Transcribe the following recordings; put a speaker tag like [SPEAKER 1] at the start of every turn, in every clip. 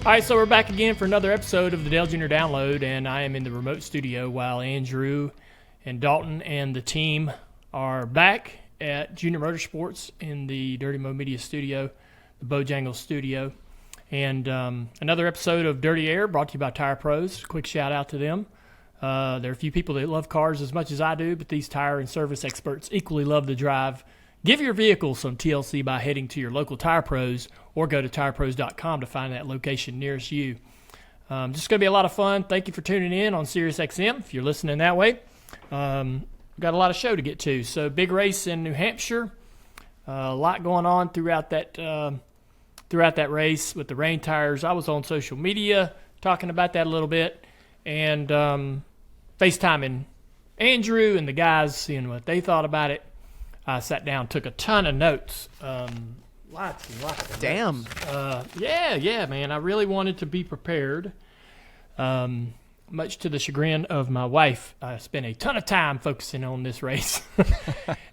[SPEAKER 1] All right, so we're back again for another episode of the Dale Jr. Download, and I am in the remote studio while Andrew and Dalton and the team are back at Junior Motorsports in the Dirty Mo Media studio, the Bojangles studio. And another episode of Dirty Air brought to you by Tire Pros. Quick shout out to them. There are a few people that love cars as much as I do, but these tire and service experts equally love to drive. Give your vehicle some TLC by heading to your local Tire Pros or go to tirepros.com to find that location nearest you. Just going to be a lot of fun. Thank you for tuning in on SiriusXM if you're listening that way. Got a lot of show to get to. So big race in New Hampshire. A lot going on throughout that race with the rain tires. I was on social media talking about that a little bit and FaceTiming Andrew and the guys, seeing what they thought about it. I sat down, took a ton of notes. Lots and lots of
[SPEAKER 2] Damn.
[SPEAKER 1] notes. Yeah, man. I really wanted to be prepared. Much to the chagrin of my wife, I spent a ton of time focusing on this race.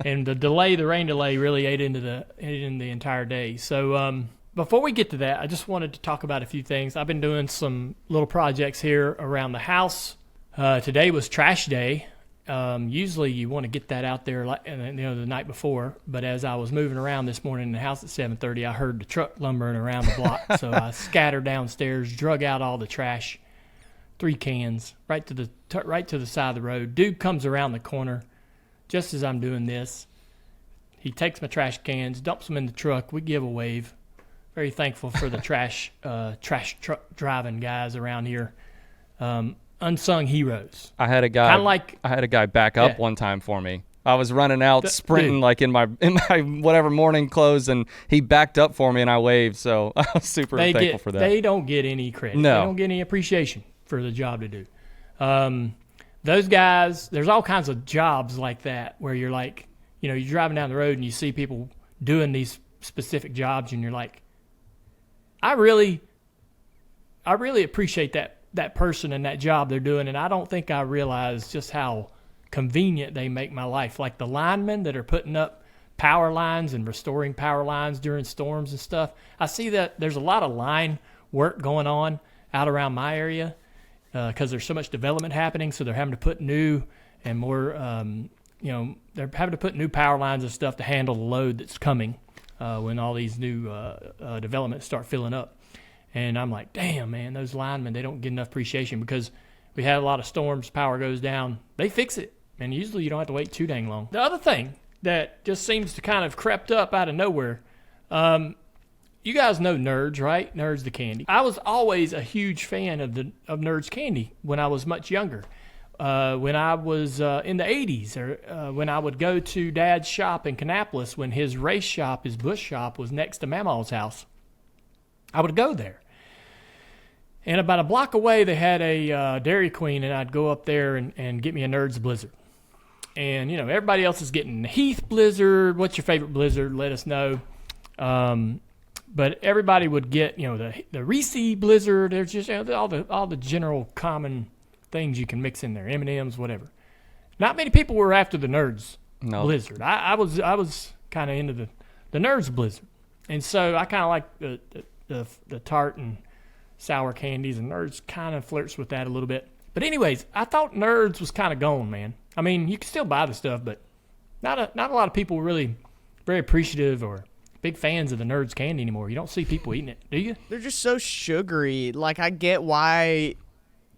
[SPEAKER 1] And the rain delay really ate into the entire day. So before we get to that, I just wanted to talk about a few things. I've been doing some little projects here around the house. Today was trash day. Usually you want to get that out there the night before, but as I was moving around this morning in the house at 7:30, I heard the truck lumbering around the block. So I scattered downstairs, drug out all the trash, 3 cans, right to the side of the road. Dude comes around the corner just as I'm doing this. He takes my trash cans, dumps them in the truck. We give a wave. Very thankful for the trash truck driving guys around here. Unsung heroes.
[SPEAKER 3] I had a guy back up one time for me. I was running out sprinting like in my whatever morning clothes, and he backed up for me and I waved. So I was super thankful for that.
[SPEAKER 1] They don't get any credit.
[SPEAKER 3] No.
[SPEAKER 1] They don't get any appreciation for the job to do. Those guys, there's all kinds of jobs like that where you're like, you're driving down the road and you see people doing these specific jobs and you're like, I really appreciate that person and that job they're doing, and I don't think I realize just how convenient they make my life. Like the linemen that are putting up power lines and restoring power lines during storms and stuff. I see that there's a lot of line work going on out around my area because there's so much development happening, so they're having to put new and more, they're having to put new power lines and stuff to handle the load that's coming when all these new developments start filling up. And I'm like, damn, man, those linemen, they don't get enough appreciation because we had a lot of storms, power goes down. They fix it, and usually you don't have to wait too dang long. The other thing that just seems to kind of crept up out of nowhere, you guys know Nerds, right? Nerds the candy. I was always a huge fan of Nerds candy when I was much younger. When I was in the 80s, or when I would go to Dad's shop in Kannapolis when his race shop, his Busch shop, was next to Mamaw's house, I would go there. And about a block away, they had a Dairy Queen, and I'd go up there and get me a Nerds Blizzard. And, everybody else is getting the Heath Blizzard. What's your favorite Blizzard? Let us know. But everybody would get, the Reese Blizzard. There's just all the general common things you can mix in there, M&Ms, whatever. Not many people were after the Nerds Blizzard. I was kind of into the Nerds Blizzard. And so I kind of like the tart and sour candies, and Nerds kind of flirts with that a little bit. But anyways, I thought Nerds was kind of gone, man. I mean, you can still buy the stuff, but not a lot of people really very appreciative or big fans of the Nerds candy anymore. You don't see people eating it, do you?
[SPEAKER 2] They're just so sugary. Like, I get why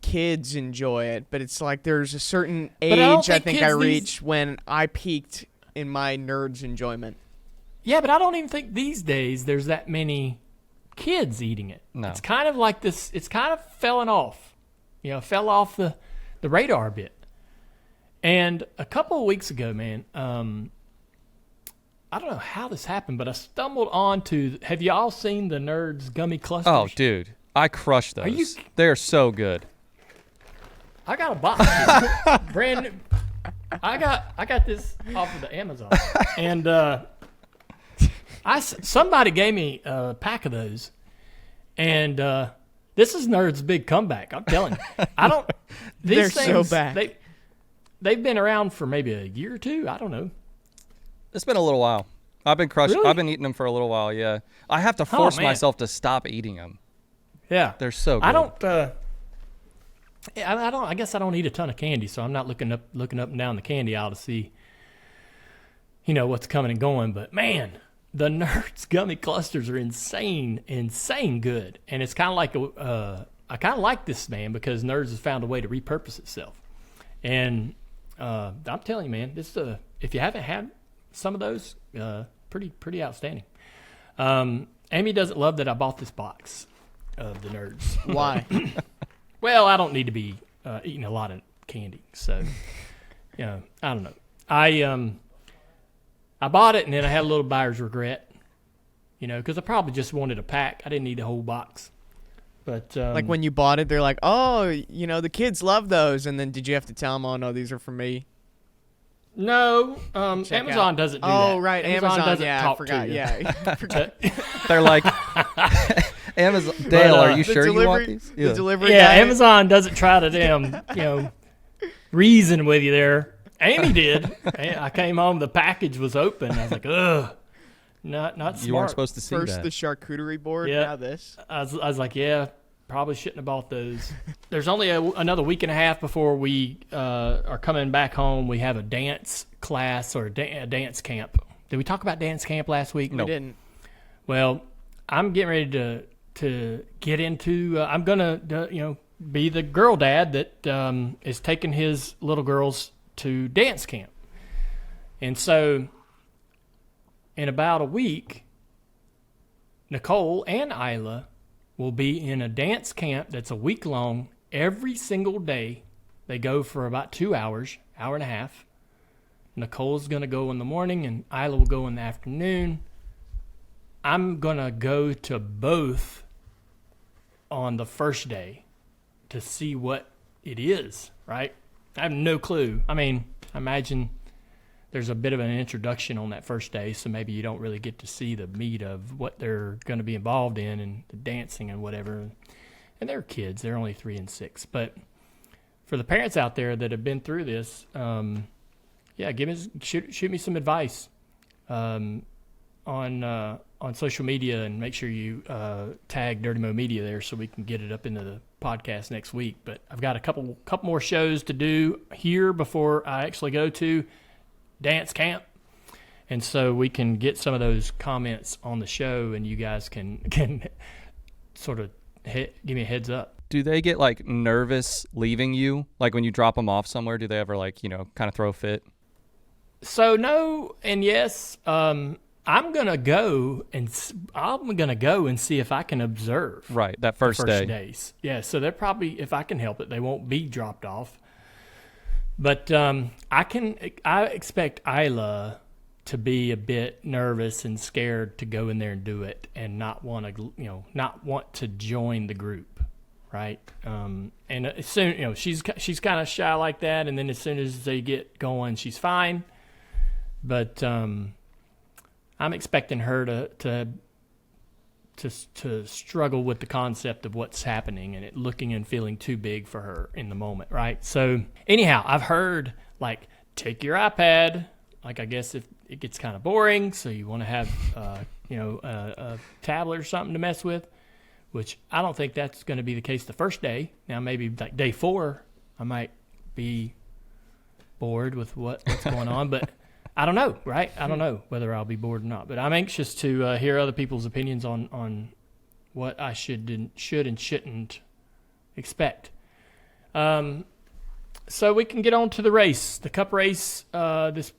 [SPEAKER 2] kids enjoy it, but it's like there's a certain age I think I reached when I peaked in my Nerds enjoyment. Yeah,
[SPEAKER 1] but I don't even think these days there's that many kids eating it.
[SPEAKER 3] No.
[SPEAKER 1] It's kind of like this. It's kind of fell off the radar a bit. And a couple of weeks ago, man, I don't know how this happened, but I stumbled onto. Have you all seen the Nerds gummy clusters?
[SPEAKER 3] Oh, dude, I crushed those. They're so good.
[SPEAKER 1] I got a box, brand new. I got this off of the Amazon, and somebody gave me a pack of those, and this is Nerds' big comeback. I'm telling you, I don't.
[SPEAKER 2] They're
[SPEAKER 1] These things,
[SPEAKER 2] so back.
[SPEAKER 1] They've been around for maybe a year or two. I don't know.
[SPEAKER 3] It's been a little while. I've been crushing.
[SPEAKER 1] Really?
[SPEAKER 3] I've been eating them for a little while. Yeah, I have to force myself to stop eating them.
[SPEAKER 1] Yeah.
[SPEAKER 3] They're so good.
[SPEAKER 1] I don't. I guess I don't eat a ton of candy, so I'm not looking up and down the candy aisle to see, what's coming and going. But man, the Nerds gummy clusters are insane good, and it's kind of like I kind of like this, man, because Nerds has found a way to repurpose itself. And I'm telling you, man, this if you haven't had some of those, pretty outstanding. Amy doesn't love that I bought this box of the Nerds.
[SPEAKER 2] Why?
[SPEAKER 1] Well, I don't need to be eating a lot of candy, so I don't know. I bought it and then I had a little buyer's regret, because I probably just wanted a pack. I didn't need the whole box. But
[SPEAKER 2] like when you bought it, they're like, "Oh, the kids love those," and then did you have to tell them, "Oh no, these are for me"?
[SPEAKER 1] No, Amazon doesn't do that.
[SPEAKER 2] Oh right, Amazon
[SPEAKER 1] doesn't
[SPEAKER 2] talk
[SPEAKER 1] talk
[SPEAKER 2] forgot.
[SPEAKER 1] to you.
[SPEAKER 2] Yeah, I forgot.
[SPEAKER 3] They're like, Amazon. Dale, are you sure you want these?
[SPEAKER 2] The delivery
[SPEAKER 1] yeah,
[SPEAKER 2] guy.
[SPEAKER 1] Amazon doesn't try to reason with you there. Amy did. I came home, the package was open. I was like, ugh, not smart.
[SPEAKER 3] You weren't supposed to see
[SPEAKER 2] First
[SPEAKER 3] that.
[SPEAKER 2] the charcuterie board,
[SPEAKER 1] Yeah.
[SPEAKER 2] now this.
[SPEAKER 1] I was like, yeah, probably shouldn't have bought those. There's only another week and a half before we are coming back home. We have a dance class or a dance camp. Did we talk about dance camp last week?
[SPEAKER 2] We didn't.
[SPEAKER 1] Well, I'm getting ready to get into. I'm gonna be the girl dad that is taking his little girls to dance camp, and so in about a week, Nicole and Isla will be in a dance camp that's a week long. Every single day, they go for about 2 hours, hour and a half. Nicole's going to go in the morning, and Isla will go in the afternoon. I'm going to go to both on the first day to see what it is, right? I have no clue. I mean, I imagine there's a bit of an introduction on that first day, so maybe you don't really get to see the meat of what they're going to be involved in and the dancing and whatever. And they're kids. They're only 3 and 6. But for the parents out there that have been through this, shoot me some advice on social media, and make sure you tag Dirty Mo Media there so we can get it up into the podcast next week. But I've got a couple more shows to do here before I actually go to dance camp, and so we can get some of those comments on the show, and you guys can sort of give me a heads up.
[SPEAKER 3] Do they get like nervous leaving you? Like when you drop them off somewhere, do they ever kind of throw a fit?
[SPEAKER 1] So no and yes. I'm gonna go and see if I can observe.
[SPEAKER 3] Right, that first day.
[SPEAKER 1] Days. Yeah, so they're probably, if I can help it, they won't be dropped off. But I expect Isla to be a bit nervous and scared to go in there and do it, and not want to join the group, right? And as soon, she's kind of shy like that, and then as soon as they get going, she's fine. But I'm expecting her to struggle with the concept of what's happening and it looking and feeling too big for her in the moment, right? So anyhow, I've heard take your iPad. I guess if it gets kind of boring, so you want to have a tablet or something to mess with, which I don't think that's going to be the case the first day. Now maybe day 4, I might be bored with what's going on, but I don't know, right? I don't know whether I'll be bored or not, but I'm anxious to hear other people's opinions on what I should and shouldn't expect. So we can get on to the race, the Cup race. Let's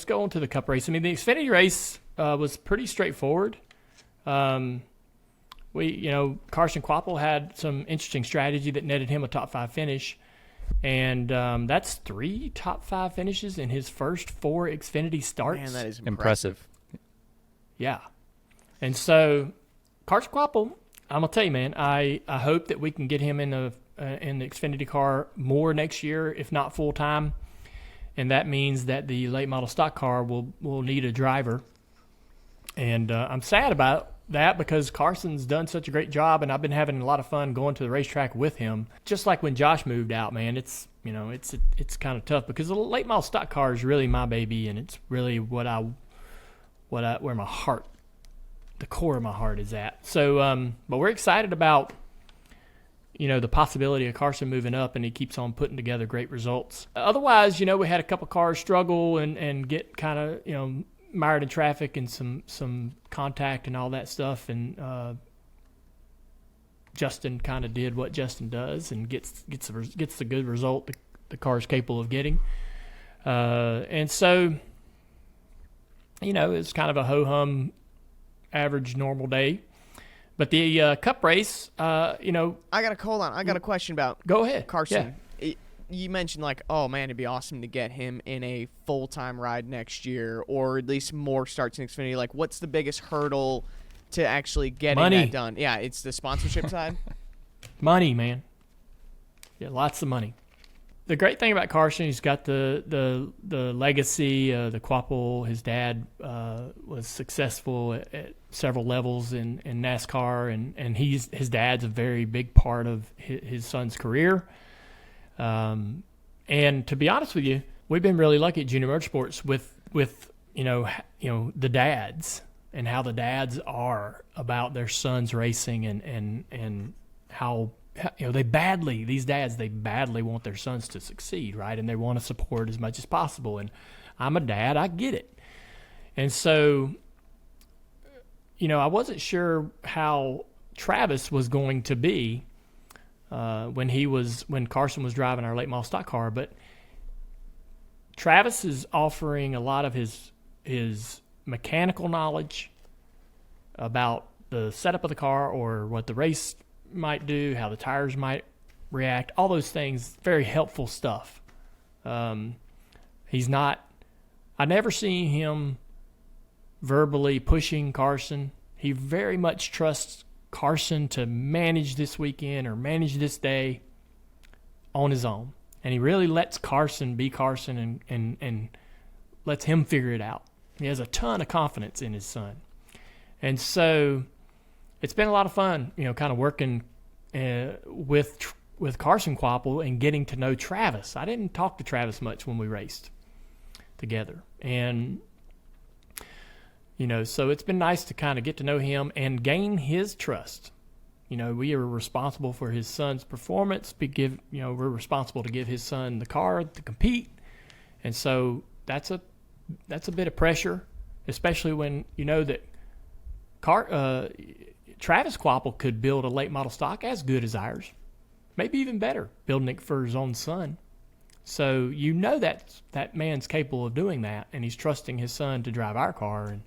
[SPEAKER 1] go on to the Cup race. I mean, the Xfinity race was pretty straightforward. Carson Kvapil had some interesting strategy that netted him a top 5 finish. And that's 3 top 5 finishes in his first 4 Xfinity starts.
[SPEAKER 2] Man, that is
[SPEAKER 3] impressive.
[SPEAKER 1] Yeah. And so, Carson Kvapil, I'm going to tell you, man, I hope that we can get him in the Xfinity car more next year, if not full time. And that means that the late model stock car will need a driver. And I'm sad about that because Carson's done such a great job, and I've been having a lot of fun going to the racetrack with him. Just like when Josh moved out, man, it's kind of tough because the late model stock car is really my baby, and it's really where my heart the core of my heart is at. So, but we're excited about, the possibility of Carson moving up, and he keeps on putting together great results. Otherwise, we had a couple cars struggle and get kind of, mired in traffic and some contact and all that stuff. And Justin kind of did what Justin does and gets the good result the car's capable of getting. And so, it's kind of a ho-hum, average, normal day. But the Cup race, I
[SPEAKER 2] got a question about.
[SPEAKER 1] Go ahead,
[SPEAKER 2] Carson.
[SPEAKER 1] Yeah.
[SPEAKER 2] You mentioned oh man, it'd be awesome to get him in a full-time ride next year, or at least more starts in Xfinity. What's the biggest hurdle to actually getting that done? Yeah, it's the sponsorship side.
[SPEAKER 1] Money, man. Yeah, lots of money. The great thing about Carson, he's got the legacy. The Kvapil, his dad was successful at several levels in NASCAR, and his dad's a very big part of his son's career. And to be honest with you, we've been really lucky at Junior Motorsports with the dads and how the dads are about their sons racing and how these dads badly want their sons to succeed, right? And they want to support as much as possible. And I'm a dad, I get it. And so, I wasn't sure how Travis was going to be when Carson was driving our late model stock car, but Travis is offering a lot of his mechanical knowledge about the setup of the car or what the race might do, how the tires might react, all those things, very helpful stuff. I never seen him verbally pushing Carson. He very much trusts Carson to manage this weekend or manage this day on his own. And he really lets Carson be Carson and lets him figure it out. He has a ton of confidence in his son. And so it's been a lot of fun, kind of working with Carson Kvapil and getting to know Travis. I didn't talk to Travis much when we raced together. And, so it's been nice to kind of get to know him and gain his trust. We are responsible for his son's performance. We're responsible to give his son the car to compete. And so that's a bit of pressure, especially when you know that Travis Kvapil could build a late model stock as good as ours, maybe even better, building it for his own son. So that man's capable of doing that, and he's trusting his son to drive our car, and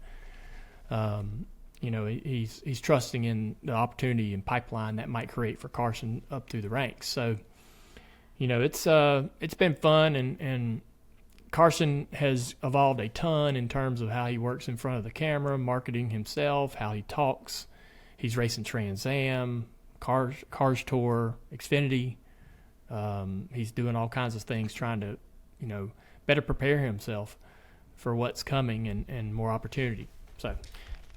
[SPEAKER 1] he's trusting in the opportunity and pipeline that might create for Carson up through the ranks. So it's been fun, and Carson has evolved a ton in terms of how he works in front of the camera, marketing himself, how he talks. He's racing Trans Am, Cars Tour, Xfinity. He's doing all kinds of things trying to, better prepare himself for what's coming and more opportunity. So,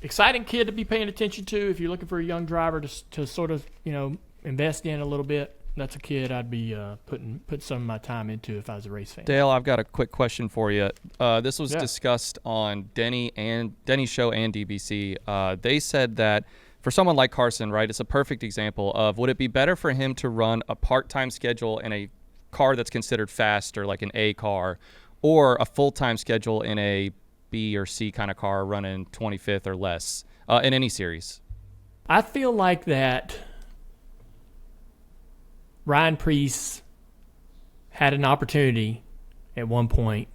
[SPEAKER 1] exciting kid to be paying attention to if you're looking for a young driver to sort of, invest in a little bit. That's a kid I'd be put some of my time into if I was a race fan.
[SPEAKER 3] Dale, I've got a quick question for you. This was discussed on Denny's show and DBC. They said that for someone like Carson, right, it's a perfect example of, would it be better for him to run a part-time schedule in a car that's considered fast or like an A car, or a full-time schedule in a B or C kind of car running 25th or less in any series?
[SPEAKER 1] I feel like that Ryan Preece had an opportunity at one point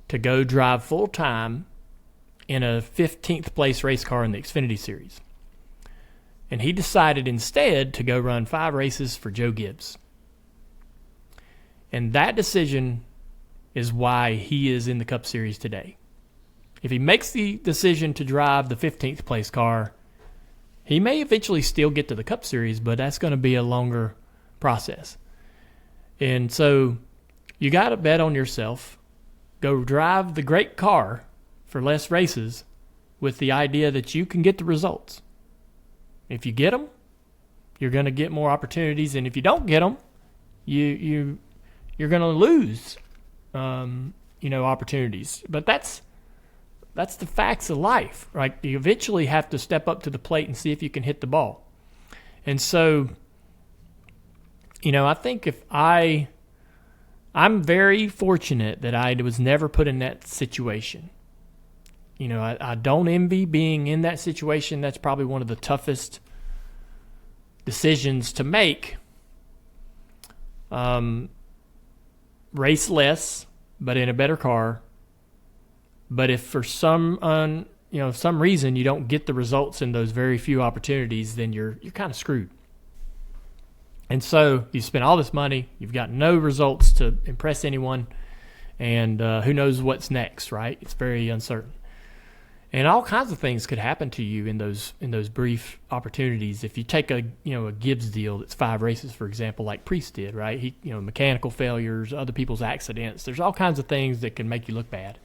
[SPEAKER 1] to go drive full-time in a 15th place race car in the Xfinity Series. And he decided instead to go run 5 races for Joe Gibbs. And that decision is why he is in the Cup Series today. If he makes the decision to drive the 15th place car, he may eventually still get to the Cup Series, but that's going to be a longer process. And so you got to bet on yourself. Go drive the great car for less races with the idea that you can get the results. If you get them, you're going to get more opportunities, and if you don't get them, you're going to lose, opportunities. But that's That's the facts of life, right? You eventually have to step up to the plate and see if you can hit the ball. And so, I think I'm very fortunate that I was never put in that situation. I don't envy being in that situation. That's probably one of the toughest decisions to make. Race less, but in a better car. But if for some reason you don't get the results in those very few opportunities, then you're kind of screwed. And so you spend all this money, you've got no results to impress anyone, and who knows what's next, right? It's very uncertain. And all kinds of things could happen to you in those brief opportunities. If you take a Gibbs deal that's 5 races, for example, like Priest did, right? He mechanical failures, other people's accidents. There's all kinds of things that can make you look bad.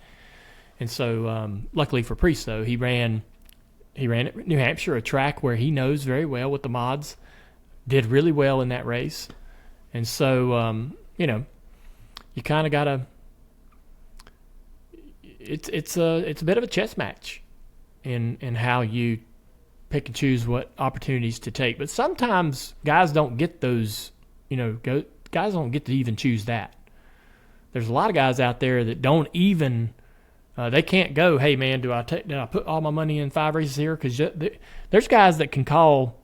[SPEAKER 1] And so, luckily for Priest, though, he ran at New Hampshire, a track where he knows very well with the mods, did really well in that race. And so, you kind of got to. It's a bit of a chess match in how you pick and choose what opportunities to take. But sometimes guys don't get those, guys don't get to even choose that. There's a lot of guys out there that don't even, they can't go, hey man, did I put all my money in 5 races here? Because there's guys that can call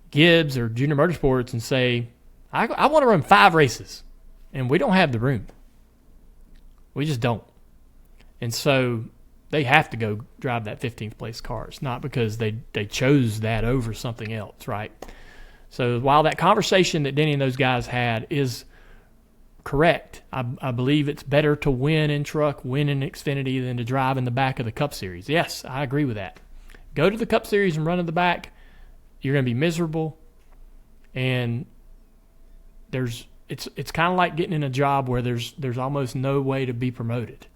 [SPEAKER 1] Gibbs or Junior Motorsports and say, I want to run 5 races, and we don't have the room. We just don't. And so they have to go drive that 15th place car. It's not because they chose that over something else, right? So while that conversation that Denny and those guys had is correct, I believe it's better to win in truck, win in Xfinity than to drive in the back of the Cup Series. Yes, I agree with that. Go to the Cup Series and run in the back. You're going to be miserable. And it's kind of like getting in a job where there's almost no way to be promoted.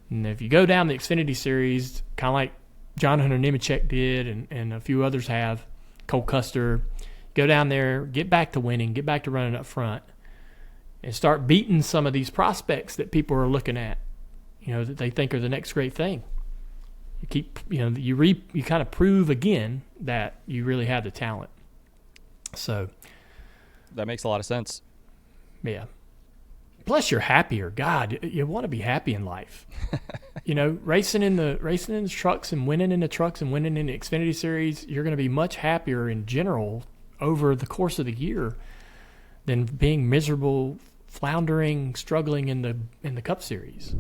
[SPEAKER 1] And if you go down the Xfinity Series, kind of like John Hunter Nemechek did and a few others have, Cole Custer, go down there, get back to winning, get back to running up front, and start beating some of these prospects that people are looking at, that they think are the next great thing. You keep, you kind of prove again that you really have the talent. So
[SPEAKER 3] that makes a lot of sense.
[SPEAKER 1] Yeah. Plus, you're happier. God, you want to be happy in life. Racing in the trucks and winning in the trucks and winning in the Xfinity Series, you're going to be much happier in general over the course of the year than being miserable, floundering, struggling in the Cup Series.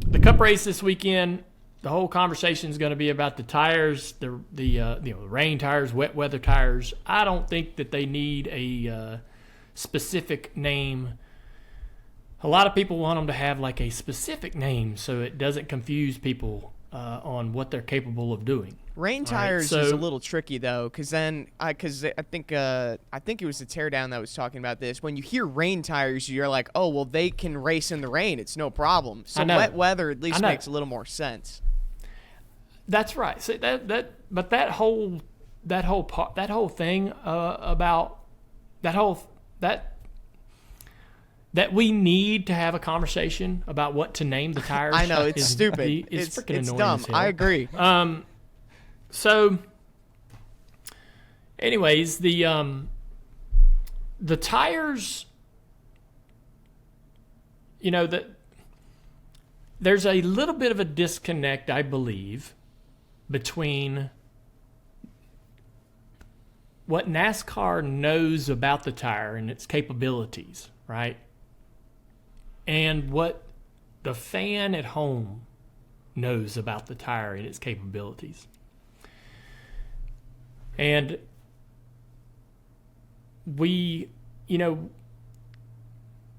[SPEAKER 1] The Cup race this weekend, the whole conversation is going to be about the tires, the rain tires, wet weather tires. I don't think that they need a specific name. A lot of people want them to have like a specific name so it doesn't confuse people on what they're capable of doing.
[SPEAKER 2] Rain tires is a little tricky though, because I think it was the Teardown that was talking about this. When you hear rain tires, you're like, oh well, they can race in the rain; it's no problem. So wet weather at least makes a little more sense.
[SPEAKER 1] That's right. So that whole thing about that we need to have a conversation about what to name the tires.
[SPEAKER 2] I know, it's stupid.
[SPEAKER 1] It's freaking annoying.
[SPEAKER 2] Dumb. I agree.
[SPEAKER 1] So, anyways, the tires, there's a little bit of a disconnect, I believe, between what NASCAR knows about the tire and its capabilities, right? And what the fan at home knows about the tire and its capabilities. And we,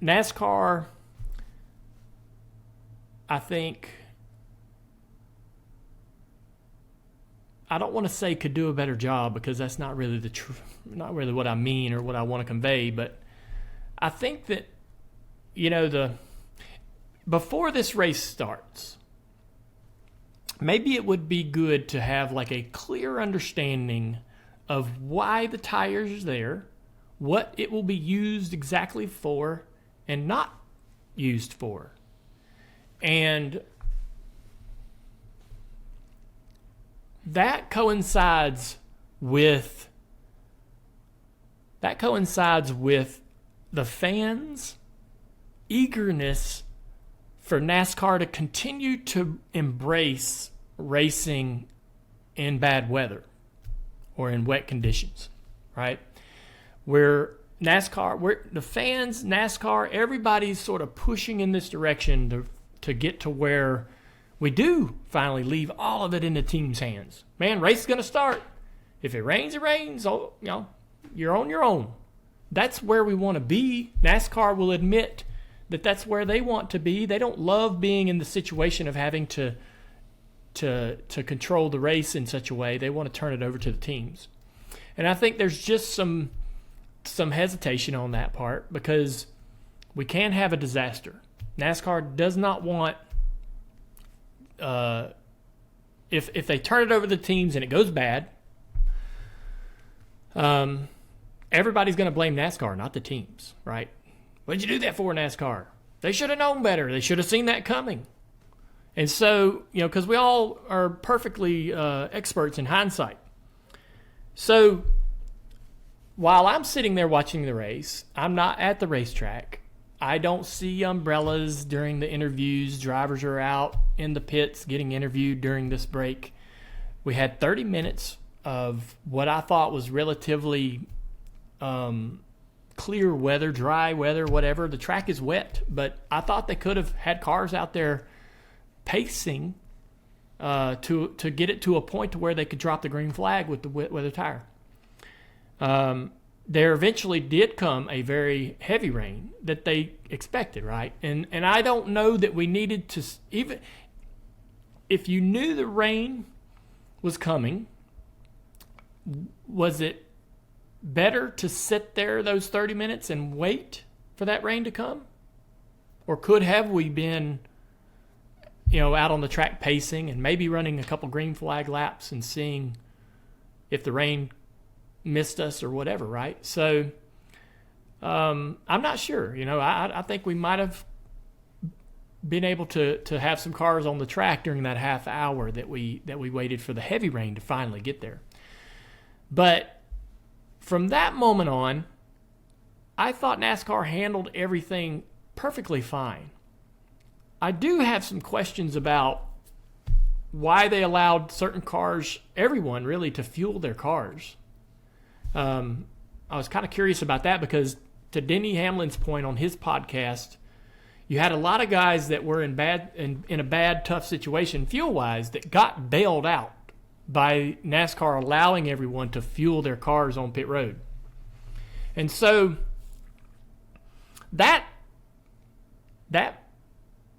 [SPEAKER 1] NASCAR, I think, I don't want to say could do a better job because that's not really not really what I mean or what I want to convey, but I think that, before this race starts, maybe it would be good to have like a clear understanding of why the tires are there, what it will be used exactly for and not used for. And that coincides with the fans' eagerness for NASCAR to continue to embrace racing in bad weather or in wet conditions, right? Where the fans, NASCAR, everybody's sort of pushing in this direction to get to where we do finally leave all of it in the team's hands. Man, race is going to start. If it rains, it rains. Oh, you're on your own. That's where we want to be. NASCAR will admit that that's where they want to be. They don't love being in the situation of having to control the race in such a way. They want to turn it over to the teams. And I think there's just some hesitation on that part because we can have a disaster. NASCAR does not want if they turn it over to the teams and it goes bad, everybody's going to blame NASCAR, not the teams, right? What'd you do that for, NASCAR? They should have known better. They should have seen that coming. And so, because we all are perfectly experts in hindsight. So while I'm sitting there watching the race, I'm not at the racetrack. I don't see umbrellas during the interviews. Drivers are out in the pits getting interviewed during this break. We had 30 minutes of what I thought was relatively clear weather, dry weather, whatever. The track is wet, but I thought they could have had cars out there pacing to get it to a point to where they could drop the green flag with the wet weather tire. There eventually did come a very heavy rain that they expected, right? And I don't know that we needed to, even if you knew the rain was coming, was it better to sit there those 30 minutes and wait for that rain to come? Or have we been, out on the track pacing and maybe running a couple green flag laps and seeing if the rain missed us or whatever, right? So I'm not sure. I think we might have been able to have some cars on the track during that half hour that we waited for the heavy rain to finally get there. But from that moment on, I thought NASCAR handled everything perfectly fine. I do have some questions about why they allowed certain cars, everyone really, to fuel their cars. I was kind of curious about that because, to Denny Hamlin's point on his podcast, you had a lot of guys that were in a bad, tough situation fuel-wise that got bailed out by NASCAR allowing everyone to fuel their cars on pit road. And so that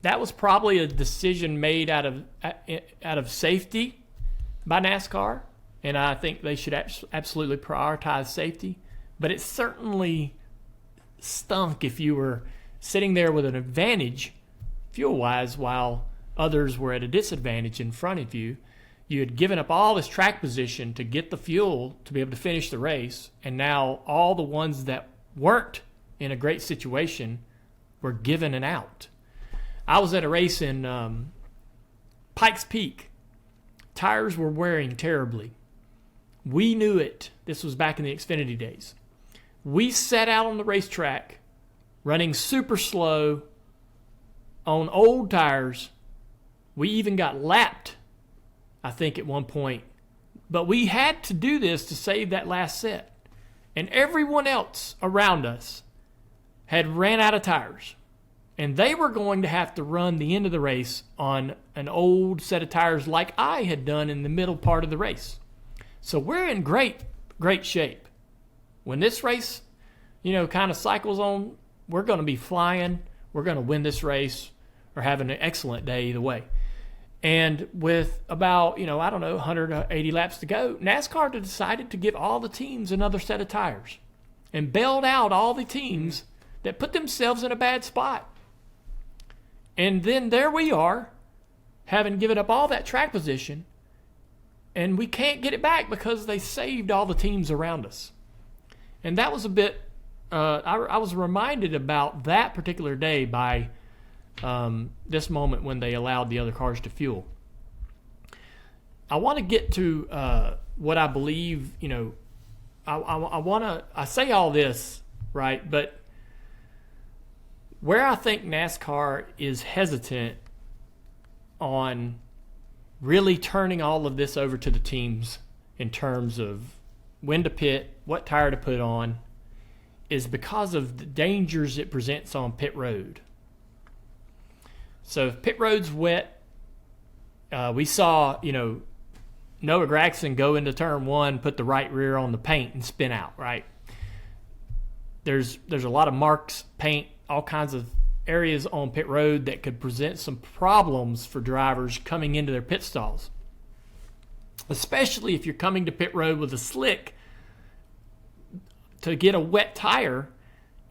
[SPEAKER 1] was probably a decision made out of safety by NASCAR. And I think they should absolutely prioritize safety. But it certainly stunk if you were sitting there with an advantage fuel-wise while others were at a disadvantage in front of you. You had given up all this track position to get the fuel to be able to finish the race. And now all the ones that weren't in a great situation were given an out. I was at a race in Pikes Peak. Tires were wearing terribly. We knew it. This was back in the Xfinity days. We sat out on the racetrack running super slow on old tires. We even got lapped, I think, at one point. But we had to do this to save that last set. And everyone else around us had ran out of tires. And they were going to have to run the end of the race on an old set of tires like I had done in the middle part of the race. So we're in great, great shape. When this race, kind of cycles on, we're going to be flying. We're going to win this race or have an excellent day either way. And with about, 180 laps to go, NASCAR decided to give all the teams another set of tires and bailed out all the teams that put themselves in a bad spot. And then there we are, having given up all that track position, and we can't get it back because they saved all the teams around us. And that was a bit, I was reminded about that particular day by this moment when they allowed the other cars to fuel. I want to get to what I believe. I say all this, right? But where I think NASCAR is hesitant on really turning all of this over to the teams in terms of when to pit, what tire to put on, is because of the dangers it presents on pit road. So if pit road's wet, we saw, Noah Gragson go into turn one, put the right rear on the paint and spin out, right? There's a lot of marks, paint, all kinds of areas on pit road that could present some problems for drivers coming into their pit stalls. Especially if you're coming to pit road with a slick to get a wet tire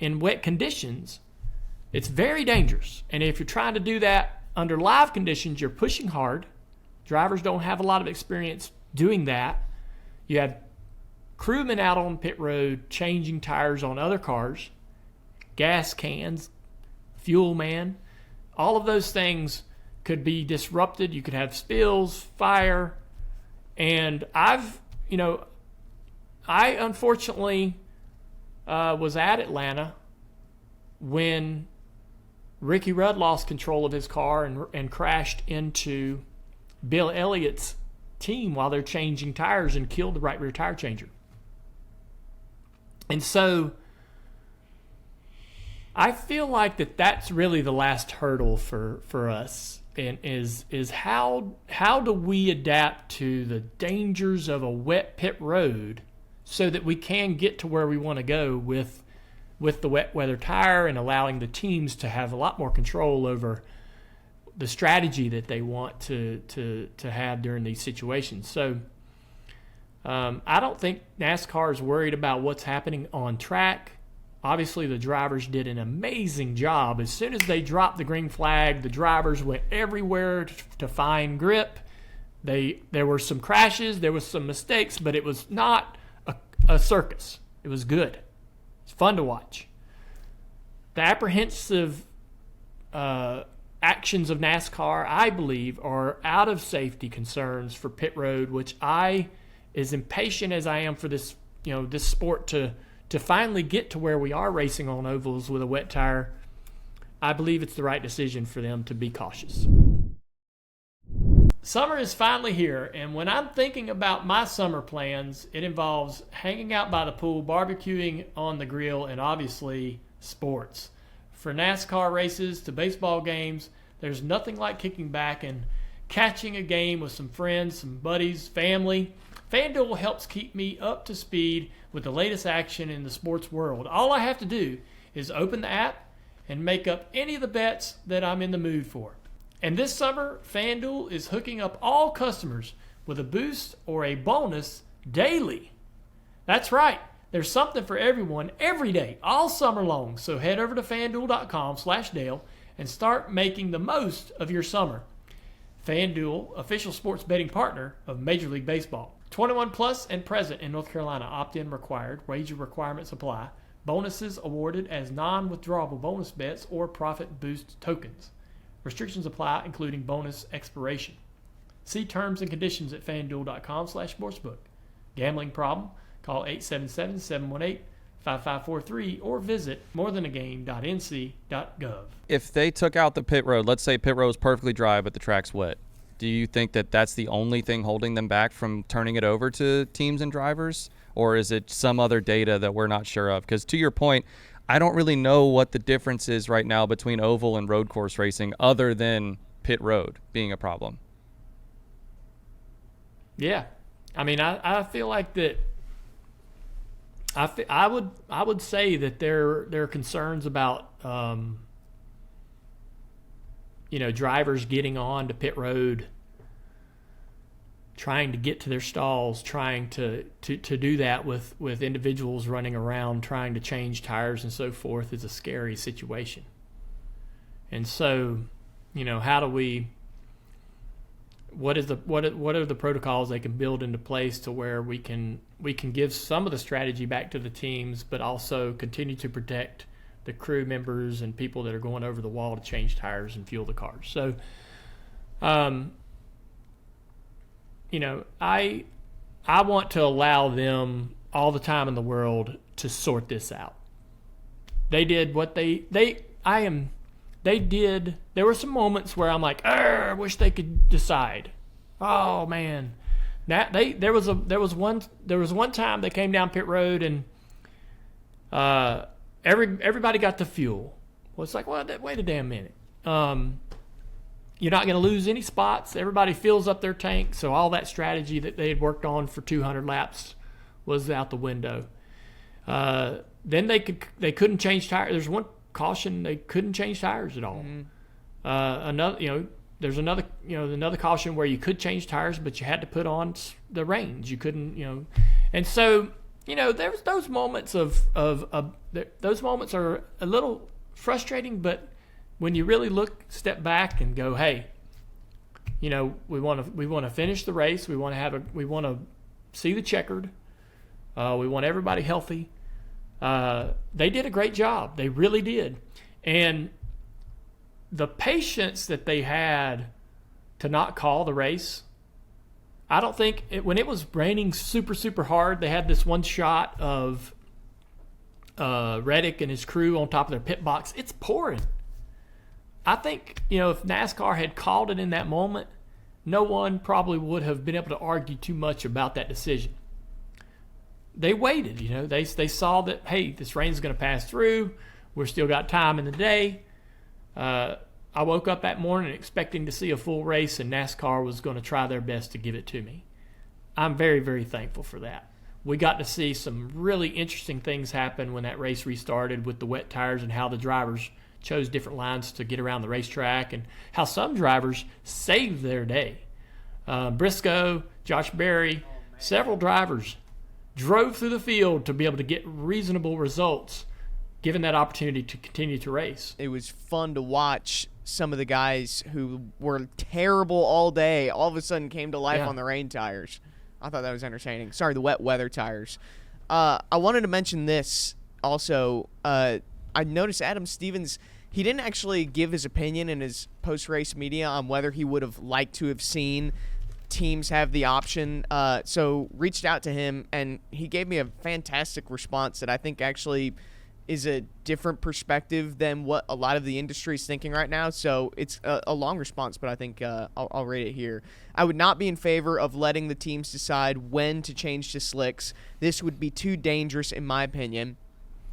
[SPEAKER 1] in wet conditions. It's very dangerous. And if you're trying to do that under live conditions, you're pushing hard. Drivers don't have a lot of experience doing that. You have crewmen out on pit road changing tires on other cars, gas cans, fuel man. All of those things could be disrupted. You could have spills, fire. And I unfortunately was at Atlanta when Ricky Rudd lost control of his car and crashed into Bill Elliott's team while they're changing tires and killed the right rear tire changer. And so I feel like that's really the last hurdle for us, and is how do we adapt to the dangers of a wet pit road so that we can get to where we want to go with the wet weather tire, and allowing the teams to have a lot more control over the strategy that they want to have during these situations. So I don't think NASCAR is worried about what's happening on track. Obviously, the drivers did an amazing job. As soon as they dropped the green flag, the drivers went everywhere to find grip. There were some crashes, there was some mistakes, but it was not a circus. It was good. It's fun to watch. The apprehensive actions of NASCAR, I believe, are out of safety concerns for pit road, which as impatient as I am for this, this sport to finally get to where we are racing on ovals with a wet tire, I believe it's the right decision for them to be cautious. Summer is finally here, and when I'm thinking about my summer plans, it involves hanging out by the pool, barbecuing on the grill, and obviously sports. For NASCAR races to baseball games, there's nothing like kicking back and catching a game with some friends, some buddies, family. FanDuel helps keep me up to speed with the latest action in the sports world. All I have to do is open the app and make up any of the bets that I'm in the mood for. And this summer, FanDuel is hooking up all customers with a boost or a bonus daily. That's right. There's something for everyone every day, all summer long. So head over to FanDuel.com/Dale and start making the most of your summer. FanDuel, official sports betting partner of Major League Baseball. 21 plus and present in North Carolina. Opt-in required. Wager requirements apply. Bonuses awarded as non-withdrawable bonus bets or profit boost tokens. Restrictions apply, including bonus expiration. See terms and conditions at FanDuel.com/sportsbook. Gambling problem? Call 877-718-5543 or visit morethanagame.nc.gov.
[SPEAKER 3] If they took out the pit road, let's say pit road is perfectly dry but the track's wet, do you think that that's the only thing holding them back from turning it over to teams and drivers? Or is it some other data that we're not sure of? Because to your point, I don't really know what the difference is right now between oval and road course racing other than pit road being a problem.
[SPEAKER 1] Yeah. I mean, I feel like that I would say that there are concerns about drivers getting on to pit road, trying to get to their stalls, trying to do that with individuals running around trying to change tires and so forth is a scary situation. And so, how do we? What are the protocols they can build into place to where we can give some of the strategy back to the teams, but also continue to protect the crew members and people that are going over the wall to change tires and fuel the cars. So, I want to allow them all the time in the world to sort this out. They did what they did. There were some moments where I'm like, I wish they could decide. Oh man, there was one time they came down pit road and everybody got the fuel. Well, it's like, well, wait a damn minute. You're not going to lose any spots. Everybody fills up their tank, so all that strategy that they had worked on for 200 laps was out the window. Then they couldn't change tires. There's one caution they couldn't change tires at all. Mm-hmm. There's another caution where you could change tires, but you had to put on the reins. You couldn't, and so there's those moments those moments are a little frustrating, but when you really step back and go, hey, we want to finish the race. We want to see the checkered. We want everybody healthy. They did a great job. They really did. And the patience that they had to not call the race, I don't think when it was raining super, super hard, they had this one shot of Reddick and his crew on top of their pit box. It's pouring. I think, if NASCAR had called it in that moment, no one probably would have been able to argue too much about that decision. They waited, they saw that, hey, this rain's going to pass through. We've still got time in the day. I woke up that morning expecting to see a full race, and NASCAR was going to try their best to give it to me. I'm very, very thankful for that. We got to see some really interesting things happen when that race restarted with the wet tires and how the drivers chose different lines to get around the racetrack and how some drivers saved their day. Briscoe, Josh Berry, several drivers drove through the field to be able to get reasonable results given that opportunity to continue to race.
[SPEAKER 2] It was fun to watch some of the guys who were terrible all day all of a sudden came to life on the rain tires. I thought that was entertaining. Sorry, the wet weather tires. I wanted to mention this also. I noticed Adam Stevens, he didn't actually give his opinion in his post-race media on whether he would have liked to have seen teams have the option. So reached out to him, and he gave me a fantastic response that I think actually is a different perspective than what a lot of the industry is thinking right now. So it's a long response, but I think I'll read it here. I would not be in favor of letting the teams decide when to change to slicks. This would be too dangerous, in my opinion.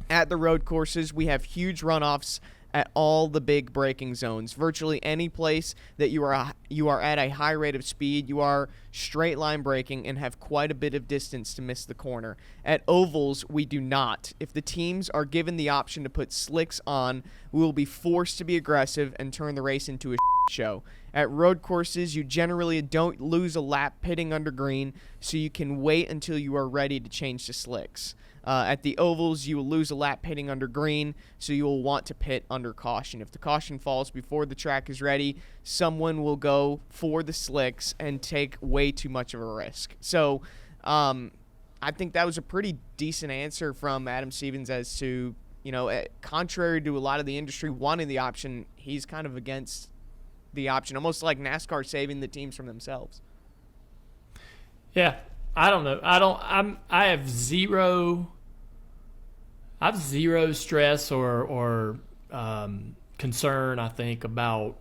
[SPEAKER 2] At the road courses, we have huge runoffs at all the big braking zones. Virtually any place that you are at a high rate of speed, you are straight line braking and have quite a bit of distance to miss the corner. At ovals, we do not. If the teams are given the option to put slicks on, we will be forced to be aggressive and turn the race into a show. At road courses, you generally don't lose a lap pitting under green, so you can wait until you are ready to change to slicks. At the ovals, you will lose a lap pitting under green, so you will want to pit under caution. If the caution falls before the track is ready, someone will go for the slicks and take way too much of a risk. So I think that was a pretty decent answer from Adam Stevens as to, contrary to a lot of the industry wanting the option, he's kind of against the option, almost like NASCAR saving the teams from themselves.
[SPEAKER 1] Yeah, I don't know. I have zero stress or concern, I think, about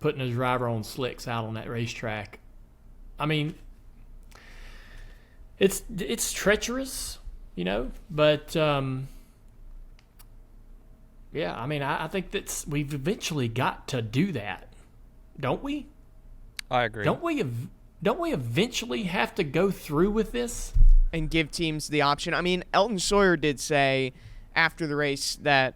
[SPEAKER 1] putting a driver on slicks out on that racetrack. I mean, it's treacherous, but yeah, I mean, I think we've eventually got to do that, don't we?
[SPEAKER 3] I agree.
[SPEAKER 1] Don't we eventually have to go through with this?
[SPEAKER 2] And give teams the option. I mean, Elton Sawyer did say after the race that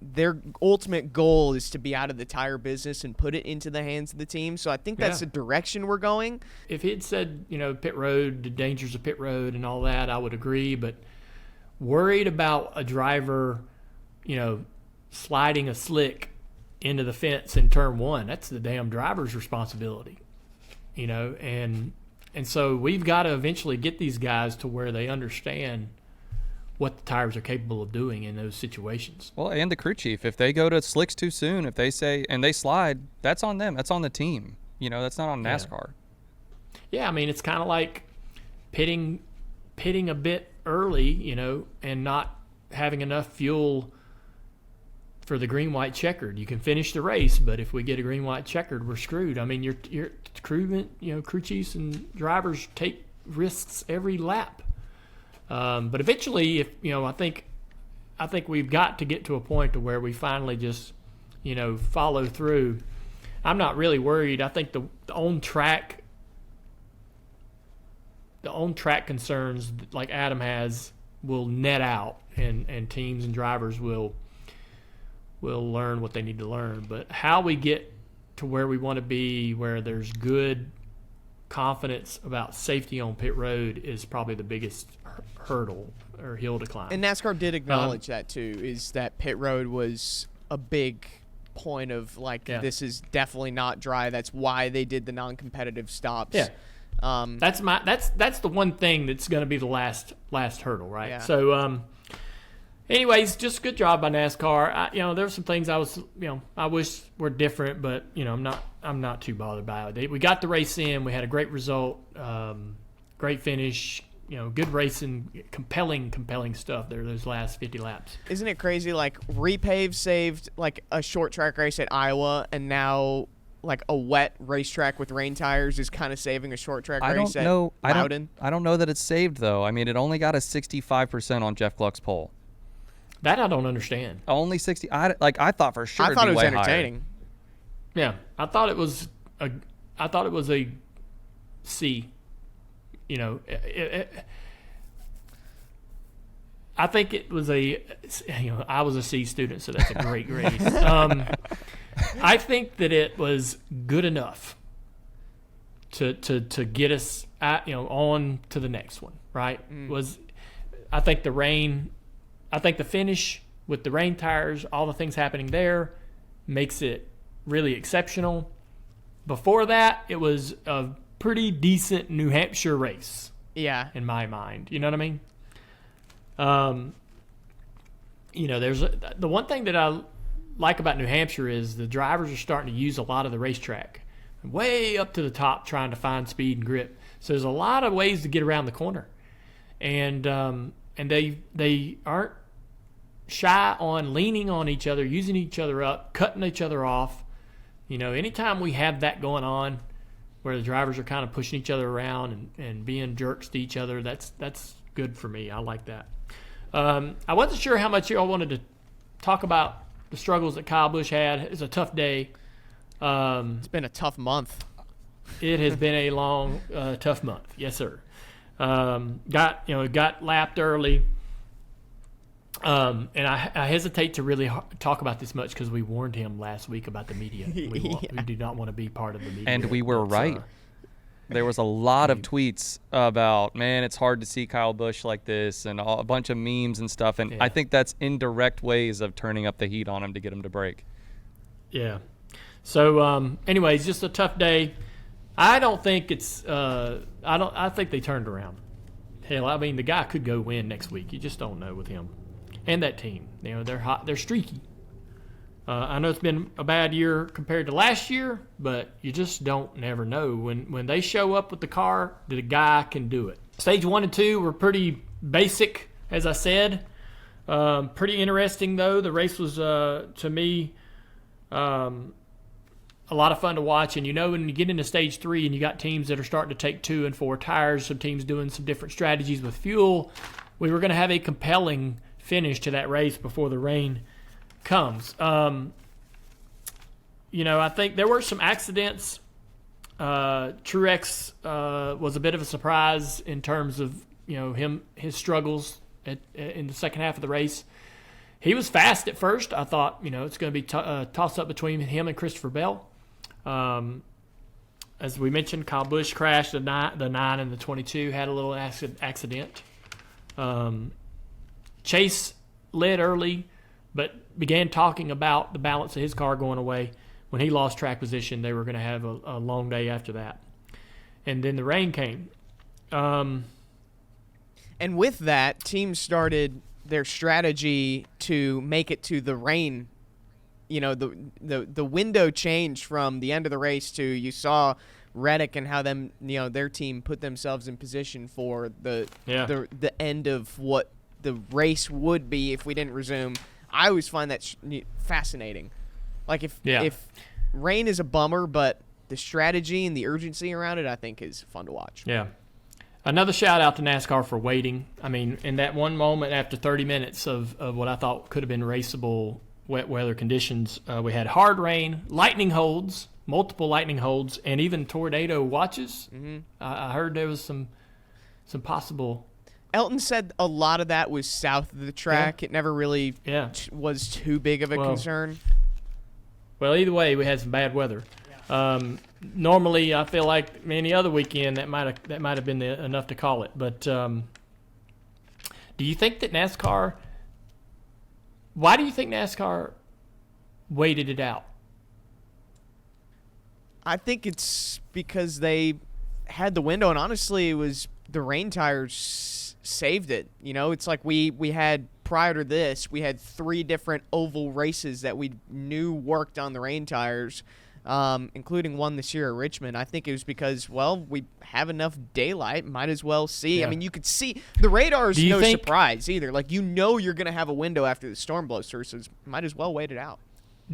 [SPEAKER 2] their ultimate goal is to be out of the tire business and put it into the hands of the team. So I think that's the direction we're going.
[SPEAKER 1] If he had said, pit road, the dangers of pit road and all that, I would agree. But worried about a driver, sliding a slick into the fence in turn one, that's the damn driver's responsibility, And so we've got to eventually get these guys to where they understand what the tires are capable of doing in those situations.
[SPEAKER 3] Well, and the crew chief, if they go to slicks too soon, if they say, and they slide, that's on them. That's on the team. That's not on NASCAR.
[SPEAKER 1] Yeah, I mean, it's kind of like pitting a bit early, and not having enough fuel for the green-white checkered. You can finish the race, but if we get a green-white checkered, we're screwed. I mean, your crew chiefs and drivers take risks every lap. But eventually, I think we've got to get to a point to where we finally just, follow through. I'm not really worried. I think the on-track concerns like Adam has will net out, and teams and drivers will learn what they need to learn. But how we get to where we want to be, where there's good confidence about safety on pit road, is probably the biggest hurdle or hill to climb.
[SPEAKER 2] And NASCAR did acknowledge that too, is that pit road was a big point of this is definitely not dry. That's why they did the non-competitive stops.
[SPEAKER 1] Yeah. That's the one thing that's going to be the last hurdle, right?
[SPEAKER 2] Yeah.
[SPEAKER 1] So, anyways, just good job by NASCAR. There were some things I wish were different, but I'm not too bothered by it. We got the race in. We had a great result, great finish. Good racing, compelling stuff there. Those last 50 laps.
[SPEAKER 2] Isn't it crazy? Repave saved a short track race at Iowa, and now a wet racetrack with rain tires is kind of saving a short track race at Loudon.
[SPEAKER 3] I don't know that it's saved though. I mean, it only got a 65% on Jeff Gluck's poll.
[SPEAKER 1] That I don't understand.
[SPEAKER 3] Only 60. I thought for sure.
[SPEAKER 2] I thought it was
[SPEAKER 3] way
[SPEAKER 2] entertaining.
[SPEAKER 3] Higher.
[SPEAKER 1] Yeah, I thought it was a C. I think it was I was a C student, so that's a great grade. I think that it was good enough to get us on to the next one, right? I think the finish with the rain tires, all the things happening there, makes it really exceptional. Before that, it was a pretty decent New Hampshire race.
[SPEAKER 2] Yeah.
[SPEAKER 1] In my mind. You know what I mean? There's the one thing that I like about New Hampshire is the drivers are starting to use a lot of the racetrack. Way up to the top trying to find speed and grip. So there's a lot of ways to get around the corner. And they aren't shy on leaning on each other, using each other up, cutting each other off. Anytime we have that going on, where the drivers are kind of pushing each other around and being jerks to each other, that's good for me. I like that. I wasn't sure how much y'all wanted to talk about the struggles that Kyle Busch had. It was a tough day.
[SPEAKER 2] It's been a tough month.
[SPEAKER 1] It has been a long, tough month. Yes, sir. Got lapped early. And I hesitate to really talk about this much because we warned him last week about the media. We do not want to be part of the media.
[SPEAKER 3] And we were right. There was a lot of tweets about, man, it's hard to see Kyle Busch like this, and a bunch of memes and stuff. And I think that's indirect ways of turning up the heat on him to get him to break.
[SPEAKER 1] Yeah. So, anyways, just a tough day. I don't think it's. I think they turned around. Hell, I mean, the guy could go win next week. You just don't know with him. And that team, they're hot, they're streaky. I know it's been a bad year compared to last year, but you just never know. When they show up with the car, the guy can do it. Stage 1 and 2 were pretty basic, as I said. Pretty interesting, though. The race was, to me, a lot of fun to watch. And when you get into stage 3 and you got teams that are starting to take 2 and 4 tires, some teams doing some different strategies with fuel, we were going to have a compelling finish to that race before the rain comes. I think there were some accidents. Truex was a bit of a surprise in terms of his struggles in the second half of the race. He was fast at first. I thought it's going to be a toss up between him and Christopher Bell. As we mentioned, Kyle Busch crashed the 9 and the 22, had a little accident. Chase led early, but began talking about the balance of his car going away. When he lost track position, they were going to have a long day after that. And then the rain came.
[SPEAKER 2] And with that, teams started their strategy to make it to the rain the window changed from the end of the race to you saw Reddick and how their team put themselves in position for the end of what the race would be if we didn't resume. I always find that fascinating. Like if rain is a bummer, but the strategy and the urgency around it, I think, is fun to watch.
[SPEAKER 1] Yeah. Another shout out to NASCAR for waiting. I mean, in that one moment after 30 minutes of what I thought could have been raceable wet weather conditions, we had hard rain, lightning holds, multiple lightning holds, and even tornado watches. Mm-hmm. I heard there was some possible.
[SPEAKER 2] Elton said a lot of that was south of the track. Yeah. It never really was too big of a concern.
[SPEAKER 1] Well, either way, we had some bad weather. Normally, I feel like any other weekend that might have been enough to call it. But do you think that NASCAR? Why do you think NASCAR waited it out?
[SPEAKER 2] I think it's because they had the window, and honestly, it was the rain tires saved it. It's like we had prior to this, we had 3 different oval races that we knew worked on the rain tires. Including one this year at Richmond. I think it was because, we have enough daylight, might as well see. Yeah. I mean, you could see. The radar is no surprise either. Like, you're going to have a window after the storm blows through, so might as well wait it out.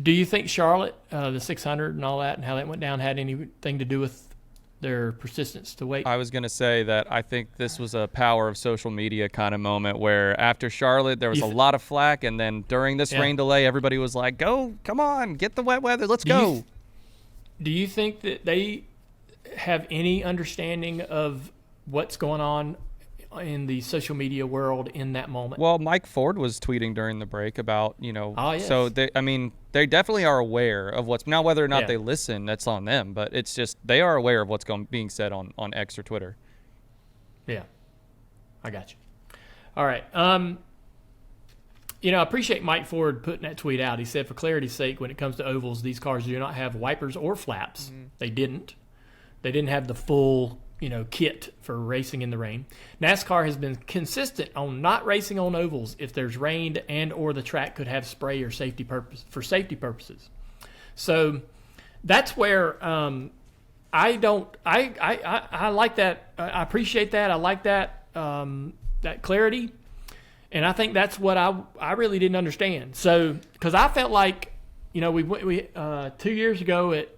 [SPEAKER 1] Do you think Charlotte, the 600 and all that, and how that went down had anything to do with their persistence to wait?
[SPEAKER 3] I was going to say that I think this was a power of social media kind of moment where after Charlotte, there was a lot of flack, and then during this rain delay, everybody was like, go, come on, get the wet weather, let's go.
[SPEAKER 1] Do you think that they have any understanding of what's going on in the social media world in that moment?
[SPEAKER 3] Well, Mike Ford was tweeting during the break about,
[SPEAKER 1] yes.
[SPEAKER 3] So they definitely are aware of what's, now whether or not they listen, that's on them, but it's just, they are aware of what's being said on X or Twitter.
[SPEAKER 1] Yeah, I got you. All right. I appreciate Mike Ford putting that tweet out. He said, for clarity's sake, when it comes to ovals, these cars do not have wipers or flaps. Mm-hmm. They didn't have the full, kit for racing in the rain. NASCAR has been consistent on not racing on ovals if there's rain and or the track could have spray or safety purposes. So that's where I like that. I appreciate that. I like that that clarity. And I think that's what I really didn't understand. So, because I felt like, we 2 years ago at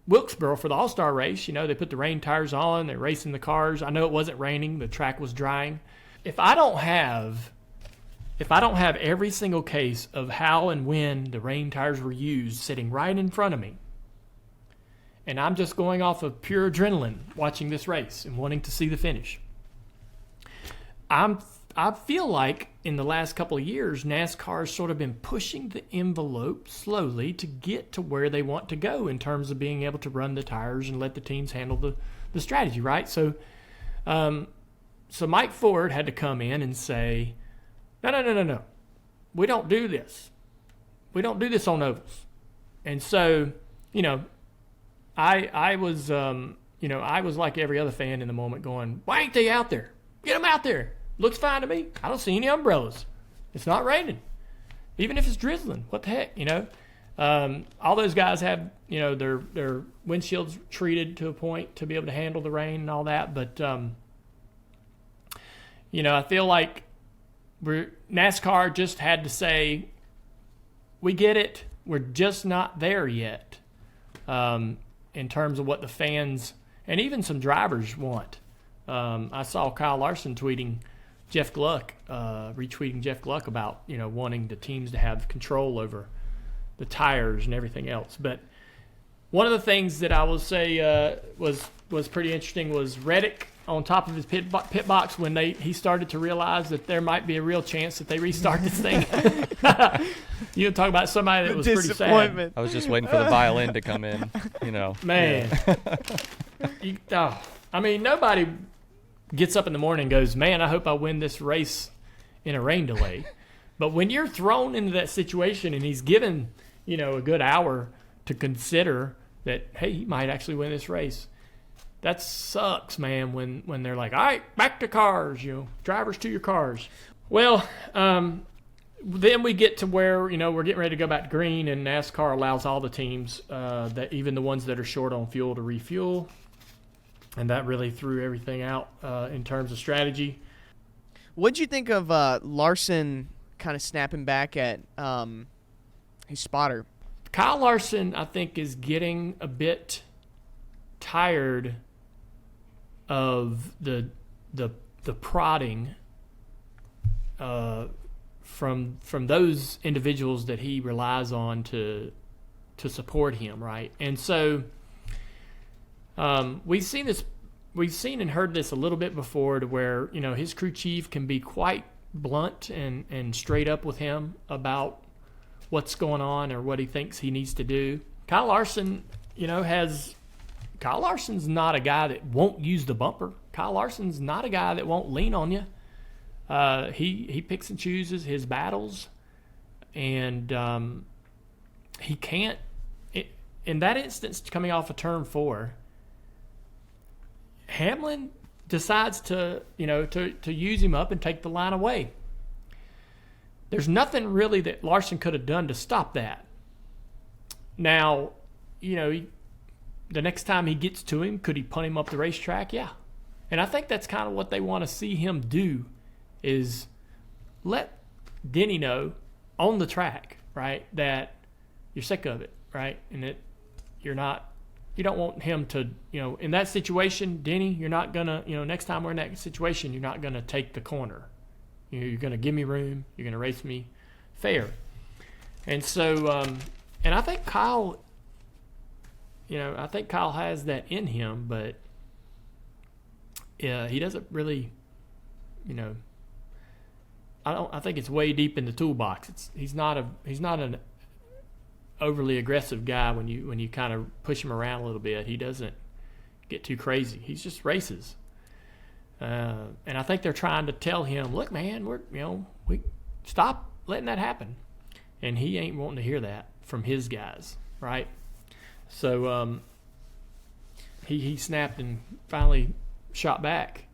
[SPEAKER 1] Wilkesboro for the All-Star race, they put the rain tires on, they're racing the cars. I know it wasn't raining, the track was drying. If I don't have every single case of how and when the rain tires were used sitting right in front of me, and I'm just going off of pure adrenaline watching this race and wanting to see the finish, I feel like in the last couple of years, NASCAR has sort of been pushing the envelope slowly to get to where they want to go in terms of being able to run the tires and let the teams handle the strategy, right? So Mike Ford had to come in and say, no. We don't do this. We don't do this on ovals. And so, I was like every other fan in the moment going, why ain't they out there? Get them out there. Looks fine to me. I don't see any umbrellas. It's not raining. Even if it's drizzling, what the heck, All those guys have, their windshields treated to a point to be able to handle the rain and all that. But, I feel like NASCAR just had to say, we get it. We're just not there yet in terms of what the fans and even some drivers want. I saw Kyle Larson retweeting Jeff Gluck about, wanting the teams to have control over the tires and everything else. But one of the things that I will say was pretty interesting was Reddick on top of his pit box when he started to realize that there might be a real chance that they restart this thing. You talk about somebody that was pretty sad.
[SPEAKER 3] I was just waiting for the violin to come in,
[SPEAKER 1] Man. Nobody gets up in the morning and goes, man, I hope I win this race in a rain delay. But when you're thrown into that situation and he's given, a good hour to consider that, hey, he might actually win this race, that sucks, man, when they're like, all right, back to cars, drivers to your cars. Well, then we get to where, we're getting ready to go back to green, and NASCAR allows all the teams, that even the ones that are short on fuel, to refuel. And that really threw everything out in terms of strategy.
[SPEAKER 2] What'd you think of Larson kind of snapping back at his spotter?
[SPEAKER 1] Kyle Larson, I think, is getting a bit tired of the prodding from those individuals that he relies on to support him, right? And so we've seen and heard this a little bit before, to where his crew chief can be quite blunt and straight up with him about what's going on or what he thinks he needs to do. Kyle Larson, Kyle Larson's not a guy that won't use the bumper. Kyle Larson's not a guy that won't lean on you. He picks and chooses his battles, and he can't. In that instance, coming off of turn 4, Hamlin decides to use him up and take the line away. There's nothing really that Larson could have done to stop that. Now, the next time he gets to him, could he punt him up the racetrack? Yeah. And I think that's kind of what they want to see him do, is let Denny know on the track, right, that you're sick of it, right, and that you don't want him to, in that situation, Denny, you're not going to, next time we're in that situation, you're not going to take the corner. You're going to give me room. You're going to race me fair. And so, and I think Kyle has that in him, but he doesn't really, I think it's way deep in the toolbox. He's not an overly aggressive guy when you kind of push him around a little bit. He doesn't get too crazy. He just races. And I think they're trying to tell him, look, man, we stop letting that happen. And he ain't wanting to hear that from his guys, right? So he snapped and finally shot back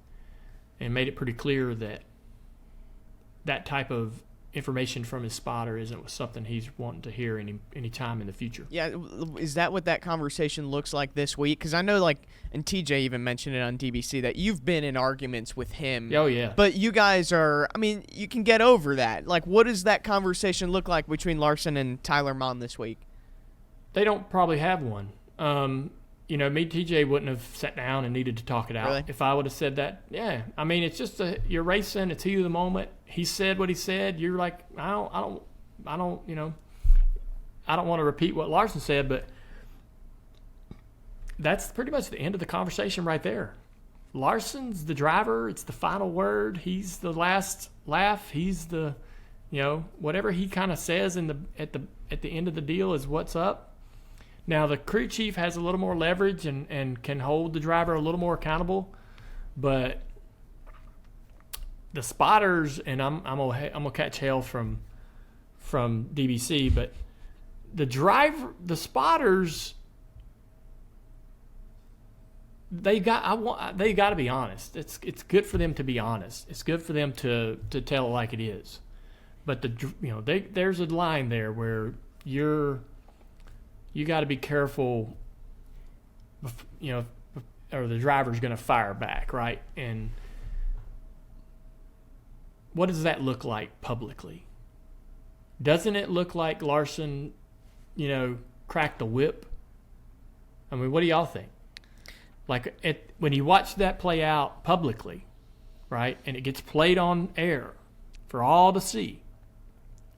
[SPEAKER 1] and made it pretty clear that type of information from his spotter isn't something he's wanting to hear any time in the future.
[SPEAKER 2] Yeah, is that what that conversation looks like this week? Because I know, and TJ even mentioned it on DBC, that you've been in arguments with him.
[SPEAKER 1] Oh, yeah.
[SPEAKER 2] But you guys are, you can get over that. What does that conversation look like between Larson and Tyler Mon this week?
[SPEAKER 1] They don't probably have one. Me and TJ wouldn't have sat down and needed to talk it out.
[SPEAKER 2] Really?
[SPEAKER 1] If I would have said that. Yeah. It's just you're racing. It's heat of the moment. He said what he said. You're like, I don't want to repeat what Larson said, but that's pretty much the end of the conversation right there. Larson's the driver. It's the final word. He's the last laugh. He's the, whatever he kind of says at the end of the deal is what's up. Now, the crew chief has a little more leverage and can hold the driver a little more accountable, but the spotters, and I'm gonna catch hell from DBC, but the spotters, they got to be honest. It's good for them to be honest. It's good for them to tell it like it is, but there's a line there where you got to be careful, or the driver's going to fire back, right? And what does that look like publicly? Doesn't it look like Larson, cracked the whip? What do y'all think? When you watch that play out publicly, right, and it gets played on air for all to see,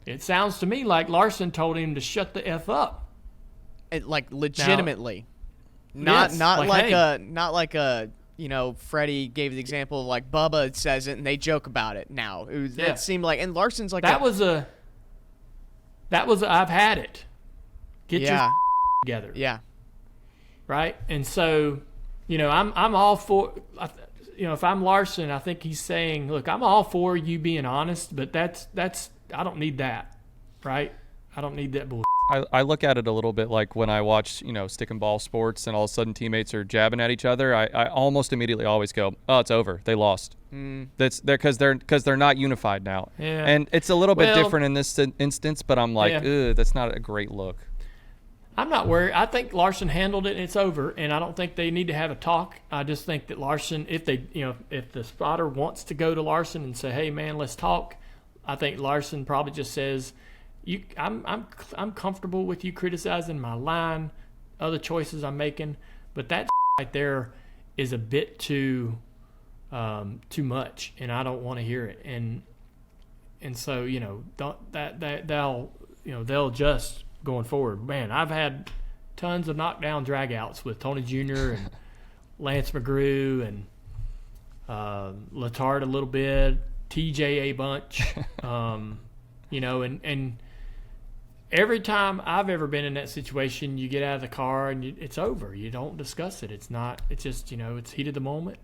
[SPEAKER 1] it sounds to me like Larson told him to shut the F up.
[SPEAKER 2] Legitimately,
[SPEAKER 1] now,
[SPEAKER 2] not like a Freddie gave the example of Bubba says it and they joke about it. Now it seemed like, and Larson's like
[SPEAKER 1] that was I've had it. Get your together.
[SPEAKER 2] Yeah. Right.
[SPEAKER 1] And so, I'm all for. If I'm Larson, I think he's saying, look, I'm all for you being honest, but that's I don't need that, right? I don't need that bullshit.
[SPEAKER 3] I look at it a little bit like when I watch, stick and ball sports and all of a sudden teammates are jabbing at each other. I almost immediately always go, oh, it's over. They lost. That's because they're not unified now.
[SPEAKER 1] Yeah.
[SPEAKER 3] And it's a little bit different in this instance, but I'm like, that's not a great look.
[SPEAKER 1] I'm not worried. I think Larson handled it and it's over, and I don't think they need to have a talk. I just think that Larson, if the spotter wants to go to Larson and say, hey man, let's talk, I think Larson probably just says, I'm comfortable with you criticizing my line, other choices I'm making, but that right there is a bit too much, and I don't want to hear it. And so they'll adjust going forward. Man, I've had tons of knockdown dragouts with Tony Jr. and Lance McGrew and Letard a little bit, TJ a bunch, and every time I've ever been in that situation, you get out of the car and it's over. You don't discuss it. It's just, it's heat of the moment.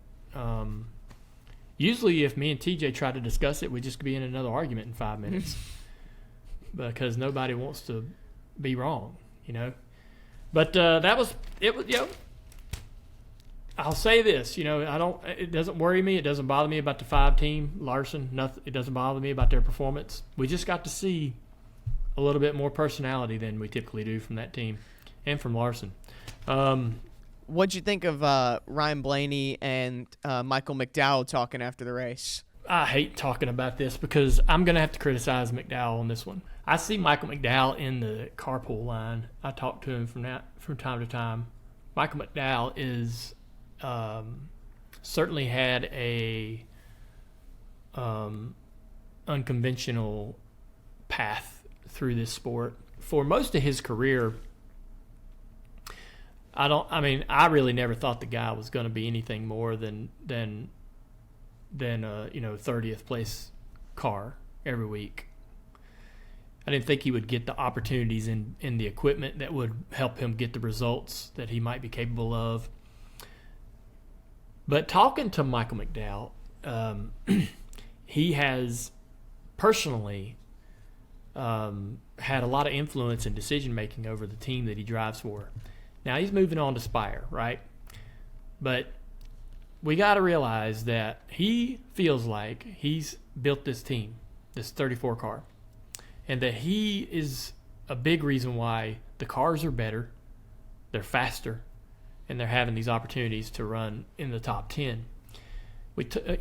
[SPEAKER 1] Usually if me and TJ try to discuss it, we'd just be in another argument in 5 minutes because nobody wants to be wrong, But that was it. I'll say this, it doesn't worry me. It doesn't bother me about the 5-team, Larson. Nothing. It doesn't bother me about their performance. We just got to see a little bit more personality than we typically do from that team and from Larson.
[SPEAKER 2] What'd you think of Ryan Blaney and Michael McDowell talking after the race?
[SPEAKER 1] I hate talking about this because I'm going to have to criticize McDowell on this one. I see Michael McDowell in the carpool line. I talk to him from time to time. Michael McDowell is certainly had a unconventional path through this sport. For most of his career, I really never thought the guy was going to be anything more than 30th place car every week. I didn't think he would get the opportunities in the equipment that would help him get the results that he might be capable of. But talking to Michael McDowell, he has personally had a lot of influence in decision-making over the team that he drives for. Now, he's moving on to Spire, right? But we got to realize that he feels like he's built this team, this 34 car, and that he is a big reason why the cars are better, they're faster, and they're having these opportunities to run in the top 10.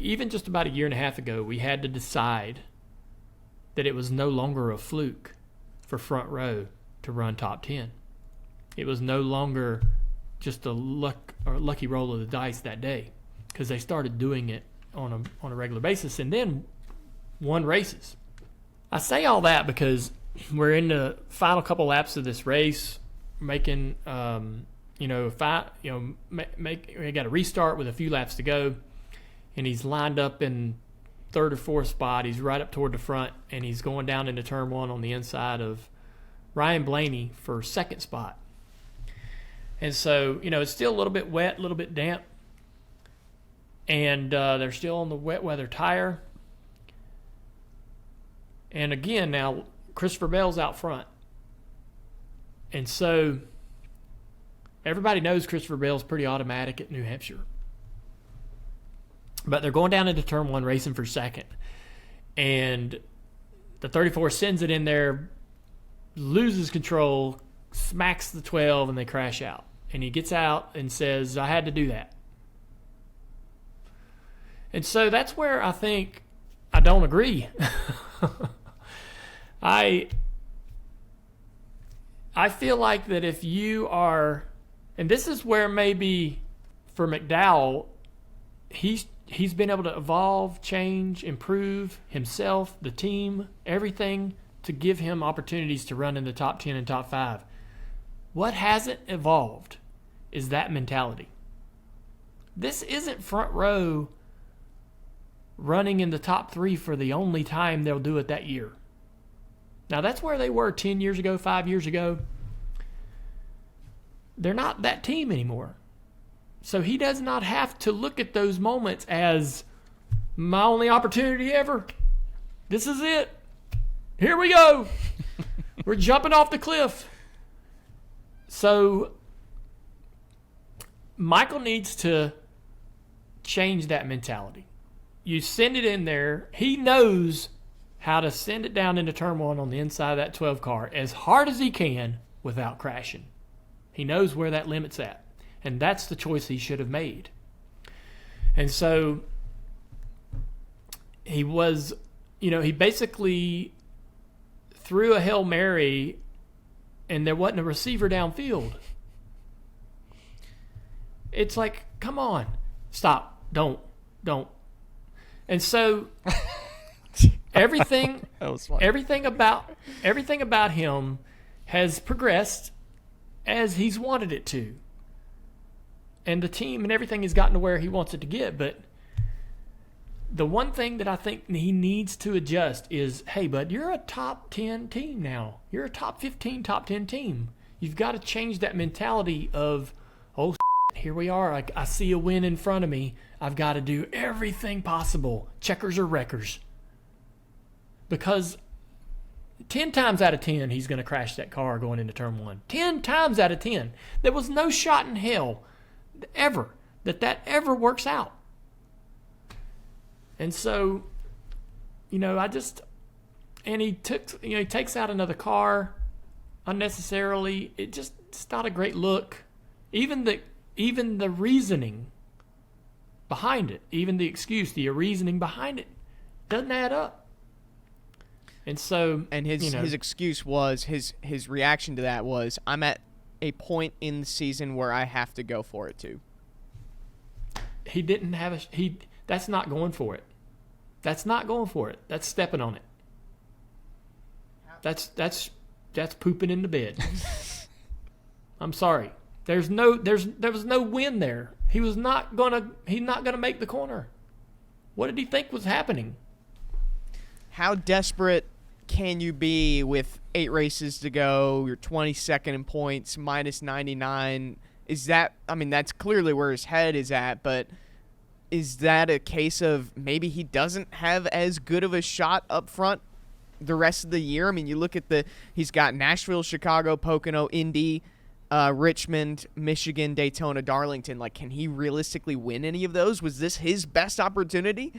[SPEAKER 1] Even just about a year and a half ago, we had to decide that it was no longer a fluke for Front Row to run top 10. It was no longer just a lucky roll of the dice that day, because they started doing it on a regular basis and then won races. I say all that because we're in the final couple laps of this race, making we got a restart with a few laps to go, and he's lined up in third or fourth spot. He's right up toward the front, and he's going down into turn 1 on the inside of Ryan Blaney for second spot. And so, it's still a little bit wet, a little bit damp, and they're still on the wet weather tire. And again, now Christopher Bell's out front. And so everybody knows Christopher Bell's pretty automatic at New Hampshire. But they're going down into turn 1 racing for second. And the 34 sends it in there, loses control, smacks the 12, and they crash out. And he gets out and says, I had to do that. And so that's where I think I don't agree. I feel like that if you are, and this is where maybe for McDowell, he's been able to evolve, change, improve himself, the team, everything to give him opportunities to run in the top 10 and top 5. What hasn't evolved is that mentality. This isn't Front Row running in the top 3 for the only time they'll do it that year. Now, that's where they were 10 years ago, 5 years ago. They're not that team anymore. So he does not have to look at those moments as my only opportunity ever. This is it. Here we go. We're jumping off the cliff. So Michael needs to change that mentality. You send it in there. He knows how to send it down into turn one on the inside of that 12 car as hard as he can without crashing. He knows where that limit's at. And that's the choice he should have made. And so he was, he basically threw a Hail Mary and there wasn't a receiver downfield. It's like, come on, stop, don't. And so everything about him has progressed as he's wanted it to. And the team and everything has gotten to where he wants it to get. But the one thing that I think he needs to adjust is, hey, bud, you're a top 10 team now. You're a top 15, top 10 team. You've got to change that mentality of, oh, here we are. I see a win in front of me. I've got to do everything possible, checkers or wreckers. Because 10 times out of 10, he's going to crash that car going into turn one. 10 times out of 10. There was no shot in hell ever that ever works out. And so, he takes out another car unnecessarily. It's not a great look. Even the reasoning behind it, even the excuse, the reasoning behind it doesn't add up. And so,
[SPEAKER 2] and his excuse was his reaction to that was, I'm at a point in the season where I have to go for it too.
[SPEAKER 1] He didn't have that's not going for it. That's not going for it. That's stepping on it. That's pooping in the bed. I'm sorry. There was no win there. He's not gonna make the corner. What did he think was happening?
[SPEAKER 2] How desperate can you be with 8 races to go? You're 22nd in points, minus 99. That's clearly where his head is at, but is that a case of maybe he doesn't have as good of a shot up front the rest of the year? I mean, you look at he's got Nashville, Chicago, Pocono, Indy, Richmond, Michigan, Daytona, Darlington. Like, can he realistically win any of those? Was this his best opportunity?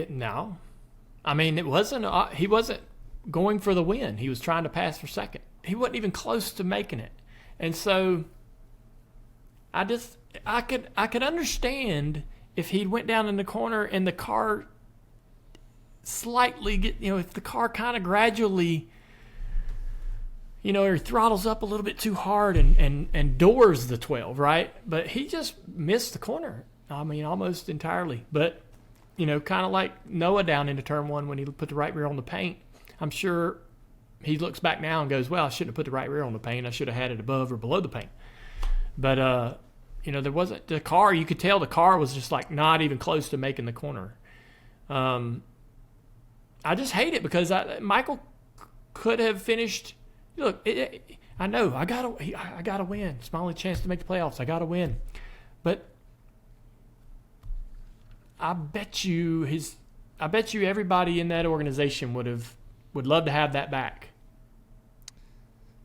[SPEAKER 1] No. I mean, he wasn't going for the win. He was trying to pass for second. He wasn't even close to making it. And so I could understand if he went down in the corner and the car slightly if the car kind of gradually or throttles up a little bit too hard and doors the 12, right? But he just missed the corner. I mean, almost entirely. But, kind of like Noah down into turn one when he put the right rear on the paint. I'm sure he looks back now and goes, well, I shouldn't have put the right rear on the paint. I should have had it above or below the paint. But, there wasn't the car. You could tell the car was just like not even close to making the corner. I just hate it because Michael could have finished. Look, I know I gotta win. It's my only chance to make the playoffs. I gotta win, but I bet you everybody in that organization would love to have that back.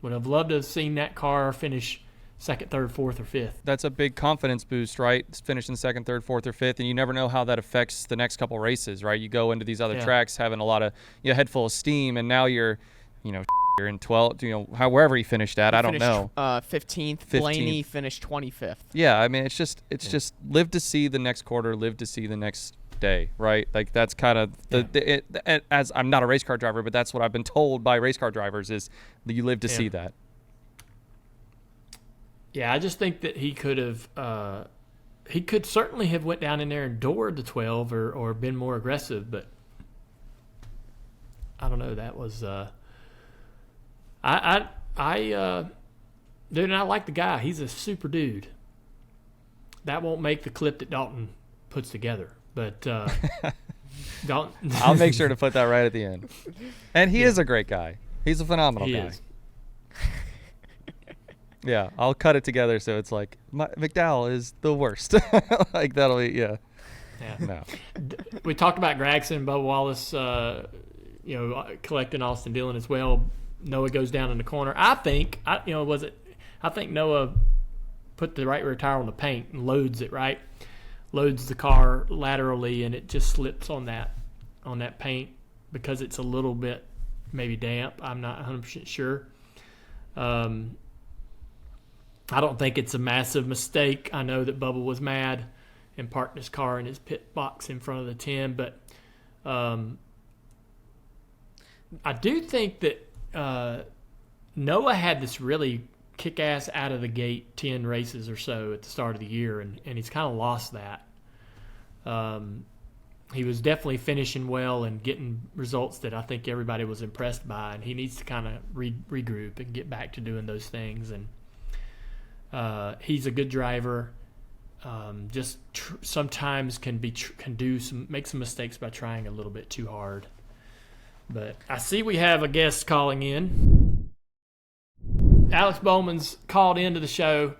[SPEAKER 1] Would have loved to have seen that car finish second, third, fourth, or fifth.
[SPEAKER 3] That's a big confidence boost, right? It's finishing second, third, fourth, or fifth, and you never know how that affects the next couple races, right? You go into these other tracks having a lot of head full of steam, and now you're in 12th, wherever he finished at. I don't know.
[SPEAKER 2] 15th. Blaney finished 25th.
[SPEAKER 3] Yeah, I mean, it's just live to see the next quarter, live to see the next day, right? Like that's kind of as I'm not a race car driver, but that's what I've been told by race car drivers is that you live to see that.
[SPEAKER 1] Yeah, I just think that he could certainly have went down in there and doored the 12 or been more aggressive, but I don't know. That was dude, and I like the guy. He's a super dude. That won't make the clip that Dalton puts together, but Dalton.
[SPEAKER 3] I'll make sure to put that right at the end. And he is a great guy. He's a phenomenal guy.
[SPEAKER 1] Is.
[SPEAKER 3] Yeah, I'll cut it together so it's like McDowell is the worst. Like that'll be No.
[SPEAKER 1] We talked about Gregson, Bubba Wallace, collecting Austin Dillon as well. Noah goes down in the corner. I think was it I think Noah put the right rear tire on the paint and loads it right, loads the car laterally, and it just slips on that paint because it's a little bit maybe damp. I'm not 100% sure. I don't think it's a massive mistake. I know that Bubba was mad and parked his car in his pit box in front of the 10, but I do think that Noah had this really kick-ass out of the gate 10 races or so at the start of the year, and he's kind of lost that. He was definitely finishing well and getting results that I think everybody was impressed by, and he needs to kind of regroup and get back to doing those things. And he's a good driver. Sometimes can make some mistakes by trying a little bit too hard. But I see we have a guest calling in. Alex Bowman's called into the show.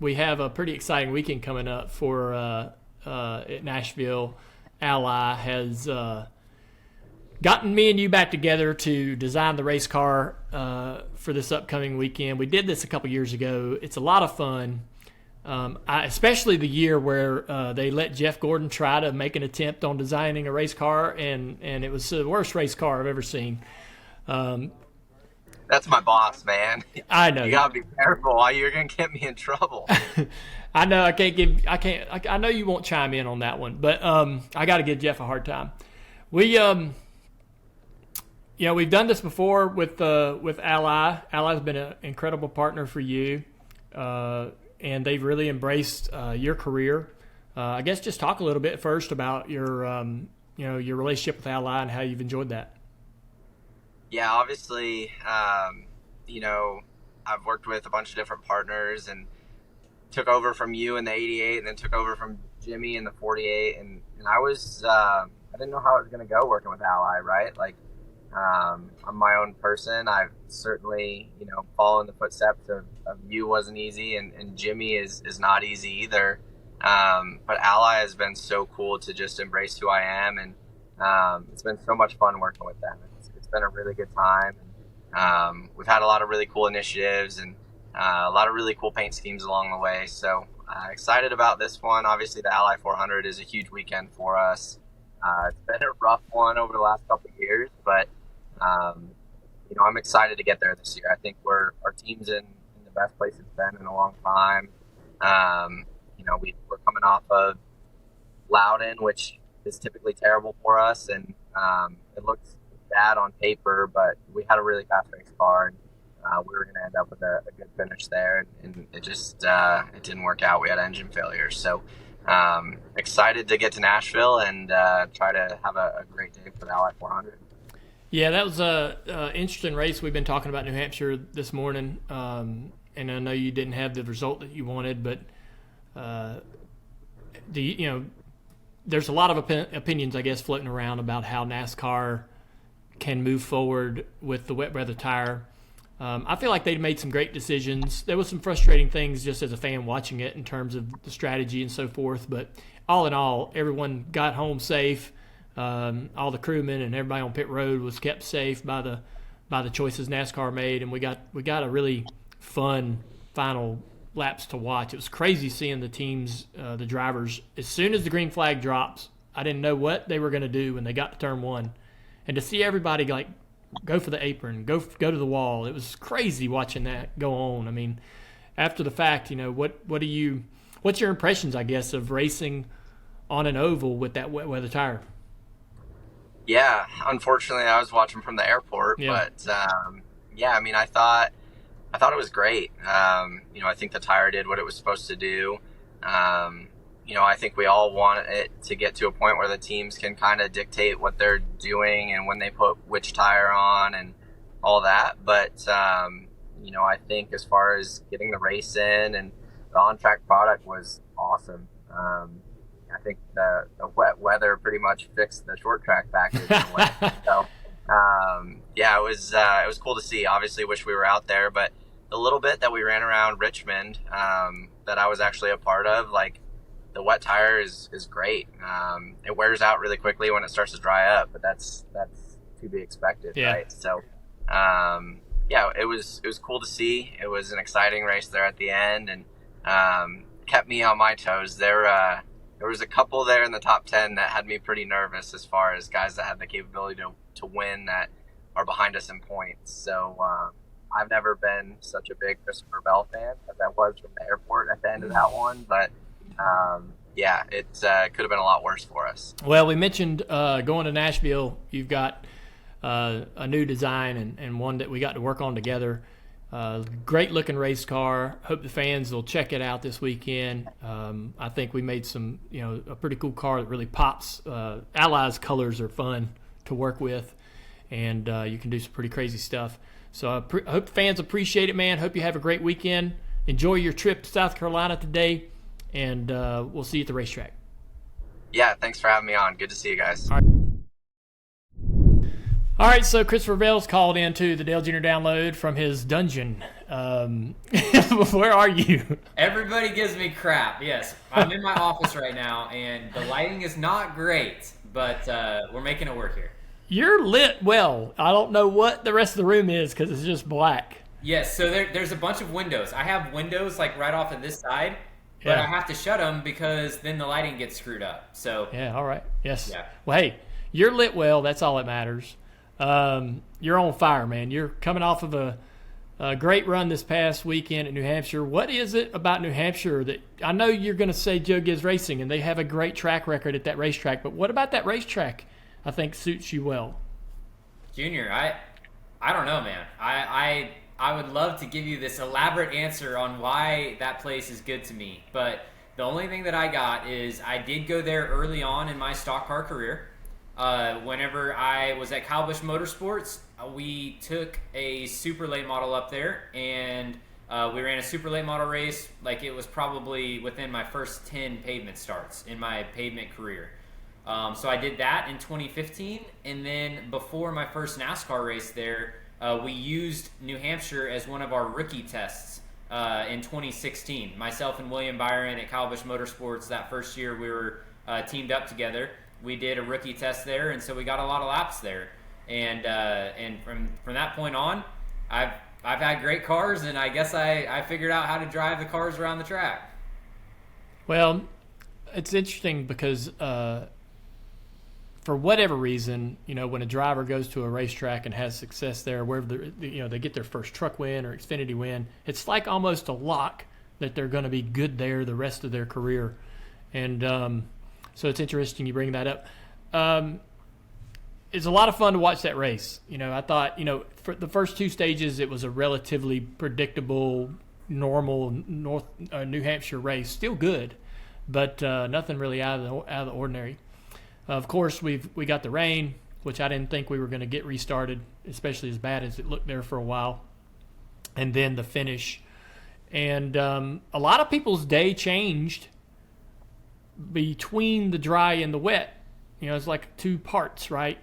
[SPEAKER 1] We have a pretty exciting weekend coming up for at Nashville. Ally has gotten me and you back together to design the race car for this upcoming weekend. We did this a couple years ago. It's a lot of fun, especially the year where they let Jeff Gordon try to make an attempt on designing a race car, and it was the worst race car I've ever seen.
[SPEAKER 4] That's my boss, man.
[SPEAKER 1] I know.
[SPEAKER 4] You gotta be careful, or you're gonna get me in trouble.
[SPEAKER 1] I know. I know you won't chime in on that one, but I got to give Jeff a hard time. We've done this before with Ally. Ally's been an incredible partner for you, and they've really embraced your career. I guess just talk a little bit first about your relationship with Ally and how you've enjoyed that.
[SPEAKER 4] Yeah, obviously, I've worked with a bunch of different partners and took over from you in the 88 and then took over from Jimmy in the 48. And I was, I didn't know how it was going to go working with Ally, right? Like, I'm my own person. I've certainly, followed in the footsteps of you wasn't easy, and Jimmy is not easy either. But Ally has been so cool to just embrace who I am. And it's been so much fun working with them. It's been a really good time. We've had a lot of really cool initiatives and a lot of really cool paint schemes along the way. So excited about this one. Obviously, the Ally 400 is a huge weekend for us. It's been a rough one over the last couple of years, but I'm excited to get there this year. I think our team's in the best place it's been in a long time. We're coming off of Loudon, which is typically terrible for us, and it looks bad on paper, but we had a really fast race car, and we were going to end up with a good finish there, and it just it didn't work out. We had engine failure, so excited to get to Nashville and try to have a great day for the Ally 400.
[SPEAKER 1] Yeah, that was a interesting race. We've been talking about New Hampshire this morning, and I know you didn't have the result that you wanted, but there's a lot of opinions, I guess, floating around about how NASCAR can move forward with the wet weather tire. I feel like they made some great decisions. There was some frustrating things just as a fan watching it in terms of the strategy and so forth, but all in all, everyone got home safe. All the crewmen and everybody on pit road was kept safe by the choices NASCAR made, and we got a really fun final laps to watch. It was crazy seeing the teams, the drivers. As soon as the green flag drops, I didn't know what they were going to do when they got to turn one, and to see everybody like go for the apron, go to the wall. It was crazy watching that go on. I mean, after the fact, what's your impressions, I guess, of racing on an oval with that wet weather tire?
[SPEAKER 4] Yeah, unfortunately, I was watching from the airport, but I thought it was great. I think the tire did what it was supposed to do. I think we all want it to get to a point where the teams can kind of dictate what they're doing and when they put which tire on and all that. But, I think as far as getting the race in and the on-track product was awesome. I think the wet weather pretty much fixed the short track package in a way. So, it was cool to see. Obviously, wish we were out there, but the little bit that we ran around Richmond that I was actually a part of, like, the wet tire is great. It wears out really quickly when it starts to dry up, but that's to be expected, right? So, yeah, it was cool to see. It was an exciting race there at the end, and kept me on my toes. There was a couple there in the top 10 that had me pretty nervous as far as guys that had the capability to win that are behind us in points. So I've never been such a big Christopher Bell fan as I was from the airport at the end of that one, but yeah, it could have been a lot worse for us.
[SPEAKER 1] Well, we mentioned going to Nashville. You've got a new design and one that we got to work on together. Great looking race car. Hope the fans will check it out this weekend. I think we made some, a pretty cool car that really pops. Allies colors are fun to work with, and you can do some pretty crazy stuff. So I hope fans appreciate it, man. Hope you have a great weekend. Enjoy your trip to South Carolina today, and we'll see you at the racetrack.
[SPEAKER 4] Yeah, thanks for having me on. Good to see you guys.
[SPEAKER 1] All right, so Christopher Bell's called into the Dale Jr. Download from his dungeon. Where are you?
[SPEAKER 5] Everybody gives me crap. Yes, I'm in my office right now, and the lighting is not great, but we're making it work here.
[SPEAKER 1] You're lit well. I don't know what the rest of the room is because it's just black.
[SPEAKER 5] Yes, so there's a bunch of windows. I have windows like right off of this side, but I have to shut them because then the lighting gets screwed up. So
[SPEAKER 1] yeah, all right. Yes.
[SPEAKER 5] Yeah.
[SPEAKER 1] Well, hey, you're lit well. That's all that matters. You're on fire, man. You're coming off of a great run this past weekend at New Hampshire. What is it about New Hampshire that I know you're going to say Joe Gibbs Racing, and they have a great track record at that racetrack, but what about that racetrack I think suits you well?
[SPEAKER 5] Junior, I don't know, man. I would love to give you this elaborate answer on why that place is good to me, but the only thing that I got is I did go there early on in my stock car career. Whenever I was at Busch Motorsports, we took a super late model up there, and we ran a super late model race. Like, it was probably within my first 10 pavement starts in my pavement career. So I did that in 2015, and then before my first NASCAR race there, we used New Hampshire as one of our rookie tests in 2016. Myself and William Byron at Busch Motorsports, that first year we were teamed up together. We did a rookie test there, and so we got a lot of laps there. And from that point on, I've had great cars, and I guess I figured out how to drive the cars around the track.
[SPEAKER 1] Well, it's interesting because for whatever reason, when a driver goes to a racetrack and has success there, wherever they get their first truck win or Xfinity win, it's like almost a lock that they're going to be good there the rest of their career. And so it's interesting you bring that up. It's a lot of fun to watch that race. I thought, for the first two stages, it was a relatively predictable, normal New Hampshire race. Still good, but nothing really out of the ordinary. Of course, we got the rain, which I didn't think we were going to get restarted, especially as bad as it looked there for a while. And then the finish. And a lot of people's day changed between the dry and the wet. It's like two parts, right?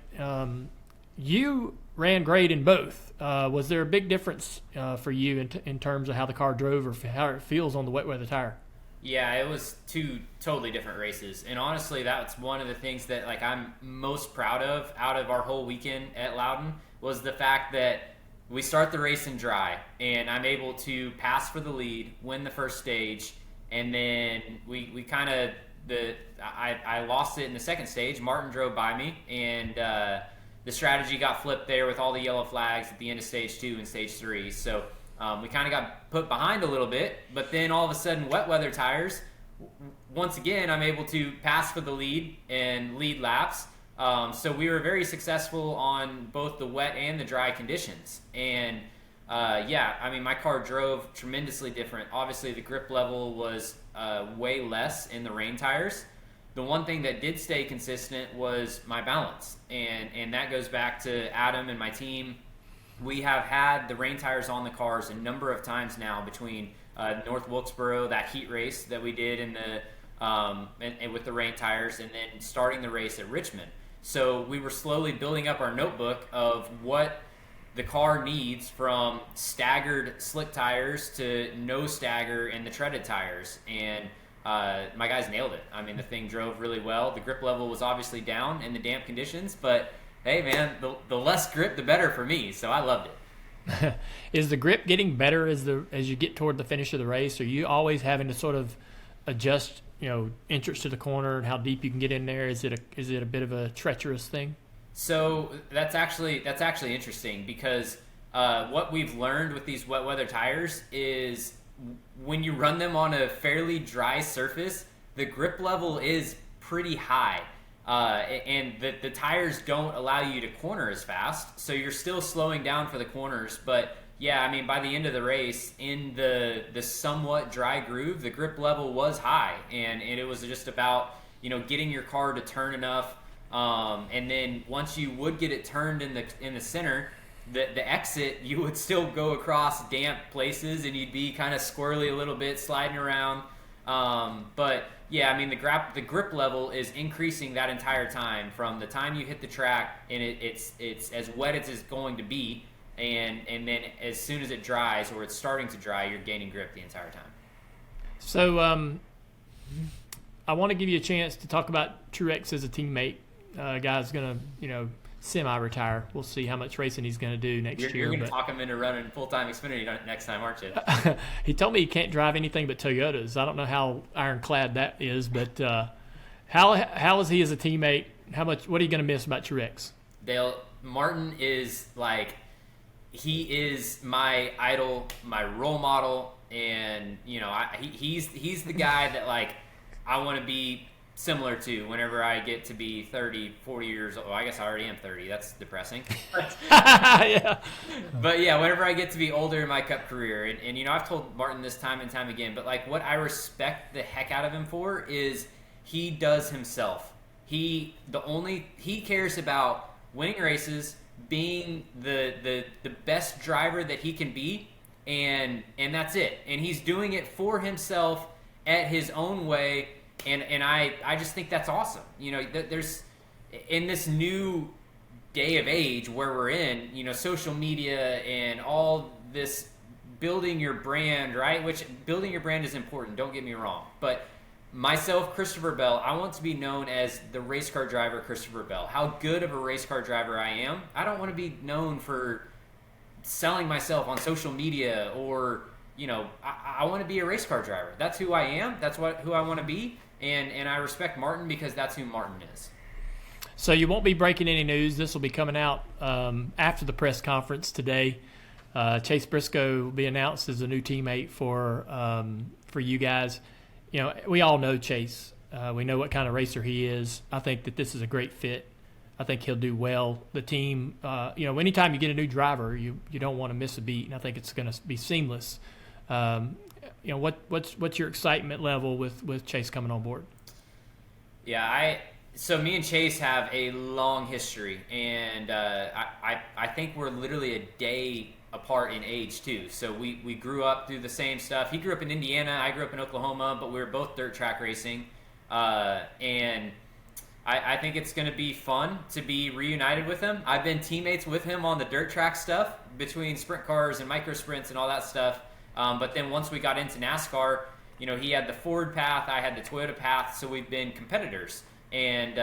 [SPEAKER 1] You ran great in both. Was there a big difference for you in terms of how the car drove or how it feels on the wet weather tire?
[SPEAKER 5] Yeah, it was two totally different races. And honestly, that's one of the things that I'm most proud of out of our whole weekend at Loudon was the fact that we start the race in dry, and I'm able to pass for the lead, win the first stage, and then we kind of I lost it in the second stage. Martin drove by me, and the strategy got flipped there with all the yellow flags at the end of stage 2 and stage 3. So we kind of got put behind a little bit, but then all of a sudden, wet weather tires, once again, I'm able to pass for the lead and lead laps. So we were very successful on both the wet and the dry conditions. And my car drove tremendously different. Obviously, the grip level was way less in the rain tires. The one thing that did stay consistent was my balance. And that goes back to Adam and my team. We have had the rain tires on the cars a number of times now between North Wilkesboro, that heat race that we did in the and with the rain tires, and then starting the race at Richmond. So we were slowly building up our notebook of what the car needs from staggered slick tires to no stagger in the treaded tires. And my guys nailed it. I mean, the thing drove really well. The grip level was obviously down in the damp conditions, but hey, man, the less grip, the better for me. So I loved it.
[SPEAKER 1] Is the grip getting better as you get toward the finish of the race? Are you always having to sort of adjust, entrance to the corner and how deep you can get in there? Is it a bit of a treacherous thing?
[SPEAKER 5] So that's actually interesting because what we've learned with these wet weather tires is when you run them on a fairly dry surface, the grip level is pretty high. And the tires don't allow you to corner as fast, so you're still slowing down for the corners. But yeah, I mean, by the end of the race, in the somewhat dry groove, the grip level was high, and it was just about getting your car to turn enough, and then once you would get it turned in the center, the exit, you would still go across damp places, and you'd be kind of squirrely a little bit, sliding around. But yeah, I mean, the grip level is increasing that entire time from the time you hit the track, and it's as wet as it's going to be, and then as soon as it dries or it's starting to dry, you're gaining grip the entire time.
[SPEAKER 1] So I want to give you a chance to talk about Truex as a teammate. Guy's gonna semi-retire. We'll see how much racing he's going to do next year.
[SPEAKER 5] You're going to talk him into running full-time Xfinity next time, aren't you?
[SPEAKER 1] He told me he can't drive anything but Toyotas. I don't know how ironclad that is, but how is he as a teammate? What are you going to miss about Truex?
[SPEAKER 5] Dale, Martin is he is my idol, my role model, and he's the guy that I want to be similar to whenever I get to be 30, 40 years old. Well, I guess I already am 30. That's depressing.
[SPEAKER 1] Yeah.
[SPEAKER 5] But yeah, whenever I get to be older in my Cup career, and I've told Martin this time and time again, but what I respect the heck out of him for is he does himself. He cares about winning races, being the best driver that he can be, and that's it. And he's doing it for himself at his own way. And I just think that's awesome. There's in this new day of age where we're in, social media and all this building your brand, right? Which building your brand is important, don't get me wrong. But myself, Christopher Bell, I want to be known as the race car driver Christopher Bell. How good of a race car driver I am. I don't want to be known for selling myself on social media or, I want to be a race car driver. That's who I am. That's who I want to be. And I respect Martin because that's who Martin is.
[SPEAKER 1] So you won't be breaking any news. This will be coming out after the press conference today. Chase Briscoe will be announced as a new teammate for you guys. We all know Chase. We know what kind of racer he is. I think that this is a great fit. I think he'll do well. The team, anytime you get a new driver, you don't want to miss a beat, and I think it's going to be seamless. What's your excitement level with Chase coming on board?
[SPEAKER 5] Yeah, so me and Chase have a long history, and I think we're literally a day apart in age too. So we grew up through the same stuff. He grew up in Indiana, I grew up in Oklahoma, but we were both dirt track racing, and I think it's going to be fun to be reunited with him. I've been teammates with him on the dirt track stuff between sprint cars and micro sprints and all that stuff. But then once we got into NASCAR, he had the Ford path, I had the Toyota path, so we've been competitors. And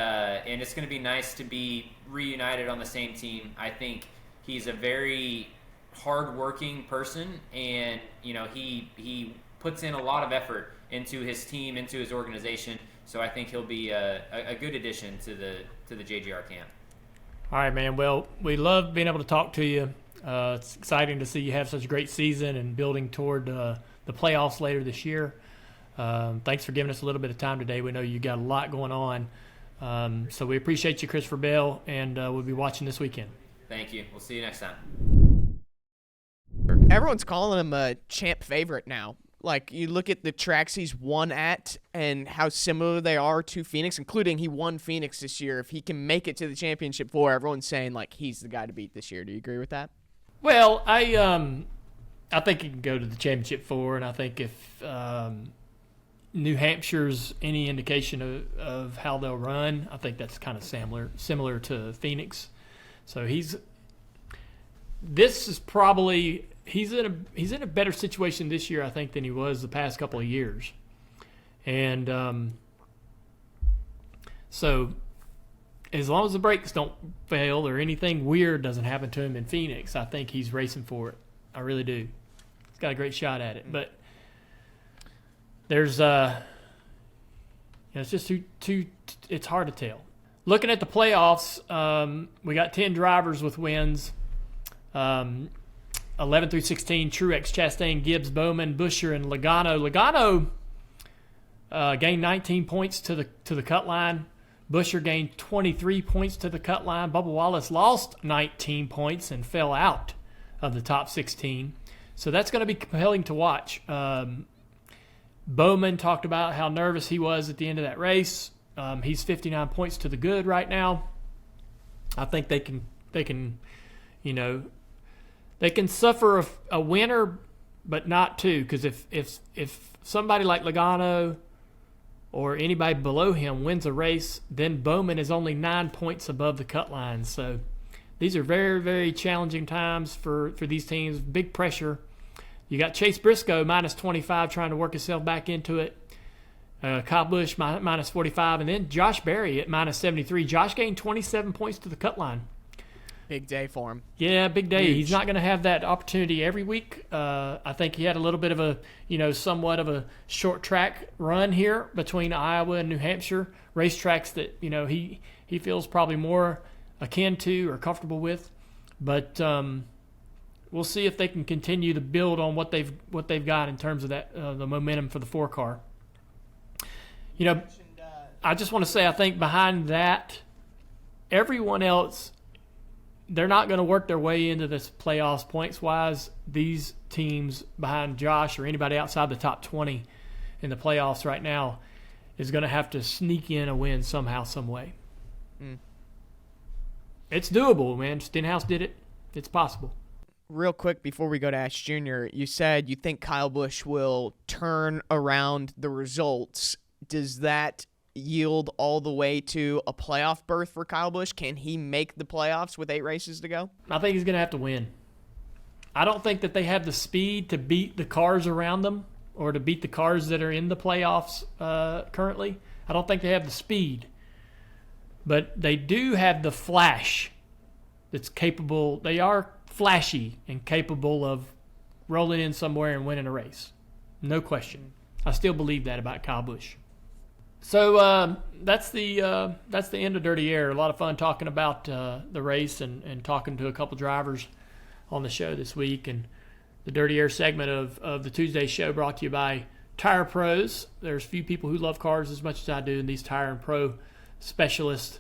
[SPEAKER 5] it's going to be nice to be reunited on the same team. I think he's a very hard-working person, and he puts in a lot of effort into his team, into his organization. So I think he'll be a good addition to the JGR camp.
[SPEAKER 1] All right, man. Well, we love being able to talk to you. It's exciting to see you have such a great season and building toward the playoffs later this year. Thanks for giving us a little bit of time today. We know you got a lot going on. So we appreciate you, Christopher Bell, and we'll be watching this weekend.
[SPEAKER 5] Thank you. We'll see you next time.
[SPEAKER 2] Everyone's calling him a champ favorite now. You look at the tracks he's won at and how similar they are to Phoenix, including he won Phoenix this year. If he can make it to the championship four, everyone's saying he's the guy to beat this year. Do you agree with that?
[SPEAKER 1] Well, I think he can go to the championship four, and I think if New Hampshire's any indication of how they'll run, I think that's kind of similar to Phoenix. So he's in a better situation this year, I think, than he was the past couple of years. And so as long as the brakes don't fail or anything weird doesn't happen to him in Phoenix, I think he's racing for it. I really do. He's got a great shot at it. But there's it's just too it's hard to tell. Looking at the playoffs, we got 10 drivers with wins. 11 through 16, Truex, Chastain, Gibbs, Bowman, Buescher, and Logano. Logano gained 19 points to the cut line. Buescher gained 23 points to the cut line. Bubba Wallace lost 19 points and fell out of the top 16. So that's going to be compelling to watch. Bowman talked about how nervous he was at the end of that race. He's 59 points to the good right now. I think they can suffer a winner, but not two. Because if somebody like Logano or anybody below him wins a race, then Bowman is only 9 points above the cut line. So these are very, very challenging times for these teams. Big pressure. You got Chase Briscoe minus 25 trying to work himself back into it. Kyle Busch minus 45. And then Josh Berry at minus 73. Josh gained 27 points to the cut line.
[SPEAKER 2] Big day for him.
[SPEAKER 1] Yeah, big day.
[SPEAKER 2] Huge.
[SPEAKER 1] He's not going to have that opportunity every week. I think he had a little bit of a, somewhat of a short track run here between Iowa and New Hampshire, racetracks that, he feels probably more akin to or comfortable with. But we'll see if they can continue to build on what they've got in terms of that the momentum for the 4-car. I just want to say I think behind that, everyone else, they're not going to work their way into this playoffs points-wise. These teams behind Josh or anybody outside the top 20 in the playoffs right now is going to have to sneak in a win somehow, some way. It's doable, man. Stenhouse did it. It's possible.
[SPEAKER 2] Real quick before we go to Ash Jr., you said you think Kyle Busch will turn around the results. Does that yield all the way to a playoff berth for Kyle Busch? Can he make the playoffs with 8 races to go?
[SPEAKER 1] I think he's going to have to win. I don't think that they have the speed to beat the cars around them or to beat the cars that are in the playoffs currently. I don't think they have the speed. But they do have the flash that's capable. They are flashy and capable of rolling in somewhere and winning a race. No question. I still believe that about Kyle Busch. So that's the end of Dirty Air. A lot of fun talking about the race and talking to a couple drivers on the show this week. And the Dirty Air segment of the Tuesday show brought to you by Tire Pros. There's few people who love cars as much as I do, and these Tire and Pro specialists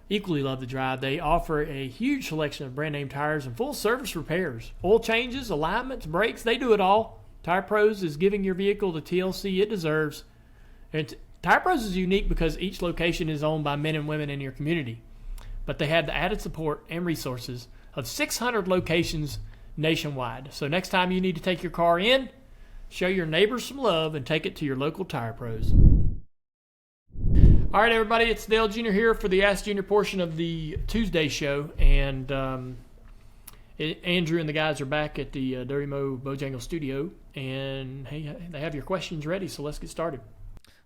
[SPEAKER 1] equally love to drive. They offer a huge selection of brand name tires and full service repairs, oil changes, alignments, brakes. They do it all. Tire Pros is giving your vehicle the TLC it deserves. And Tire Pros is unique because each location is owned by men and women in your community. But they have the added support and resources of 600 locations nationwide. So next time you need to take your car in, show your neighbors some love and take it to your local Tire Pros. All right, everybody, it's Dale Jr. here for the Ask Junior portion of the Tuesday show. And Andrew and the guys are back at the Dirty Mo Bojangles studio. And hey, they have your questions ready, so let's get started.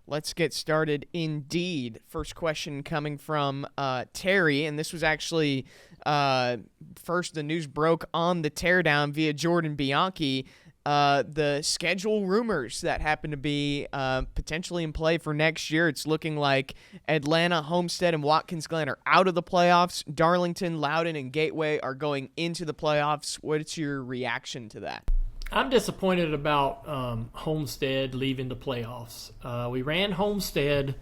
[SPEAKER 2] Let's get started indeed. First question coming from Terry, and this was actually first the news broke on the teardown via Jordan Bianchi. The schedule rumors that happen to be potentially in play for next year. It's looking like Atlanta, Homestead, and Watkins Glen are out of the playoffs. Darlington, Loudon, and Gateway are going into the playoffs. What's your reaction to that?
[SPEAKER 1] I'm disappointed about Homestead leaving the playoffs. We ran Homestead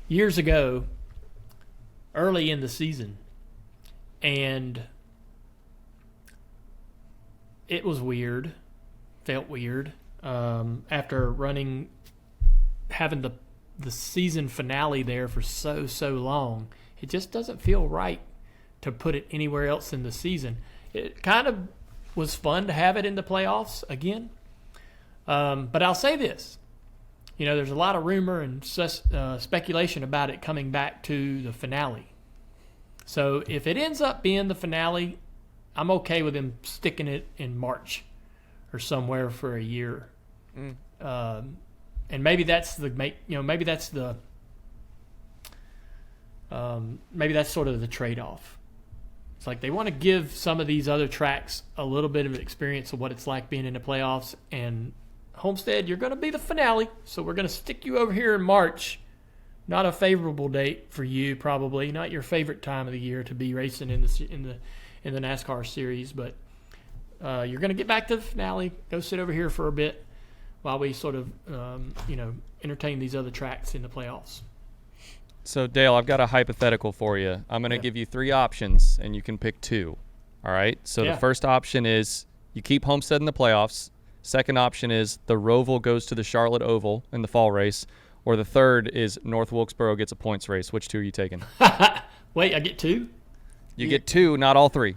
[SPEAKER 1] years ago, early in the season, and it was weird. Felt weird after having the season finale there for so long. It just doesn't feel right to put it anywhere else in the season. It kind of was fun to have it in the playoffs again. But I'll say this. There's a lot of rumor and speculation about it coming back to the finale. So if it ends up being the finale, I'm okay with him sticking it in March or somewhere for a year. And maybe that's the maybe that's sort of the trade-off. It's like they want to give some of these other tracks a little bit of an experience of what it's like being in the playoffs. And Homestead, you're going to be the finale, so we're going to stick you over here in March. Not a favorable date for you, probably not your favorite time of the year to be racing in the NASCAR series, but you're going to get back to the finale. Go sit over here for a bit while we sort of entertain these other tracks in the playoffs.
[SPEAKER 3] So, Dale, I've got a hypothetical for you. I'm going to give you 3 options, and you can pick 2. All right? So the first option is you keep Homestead in the playoffs. Second option is the Roval goes to the Charlotte Oval in the fall race. Or the third is North Wilkesboro gets a points race. Which 2 are you taking?
[SPEAKER 1] Wait, I get 2?
[SPEAKER 3] You get 2, not all 3.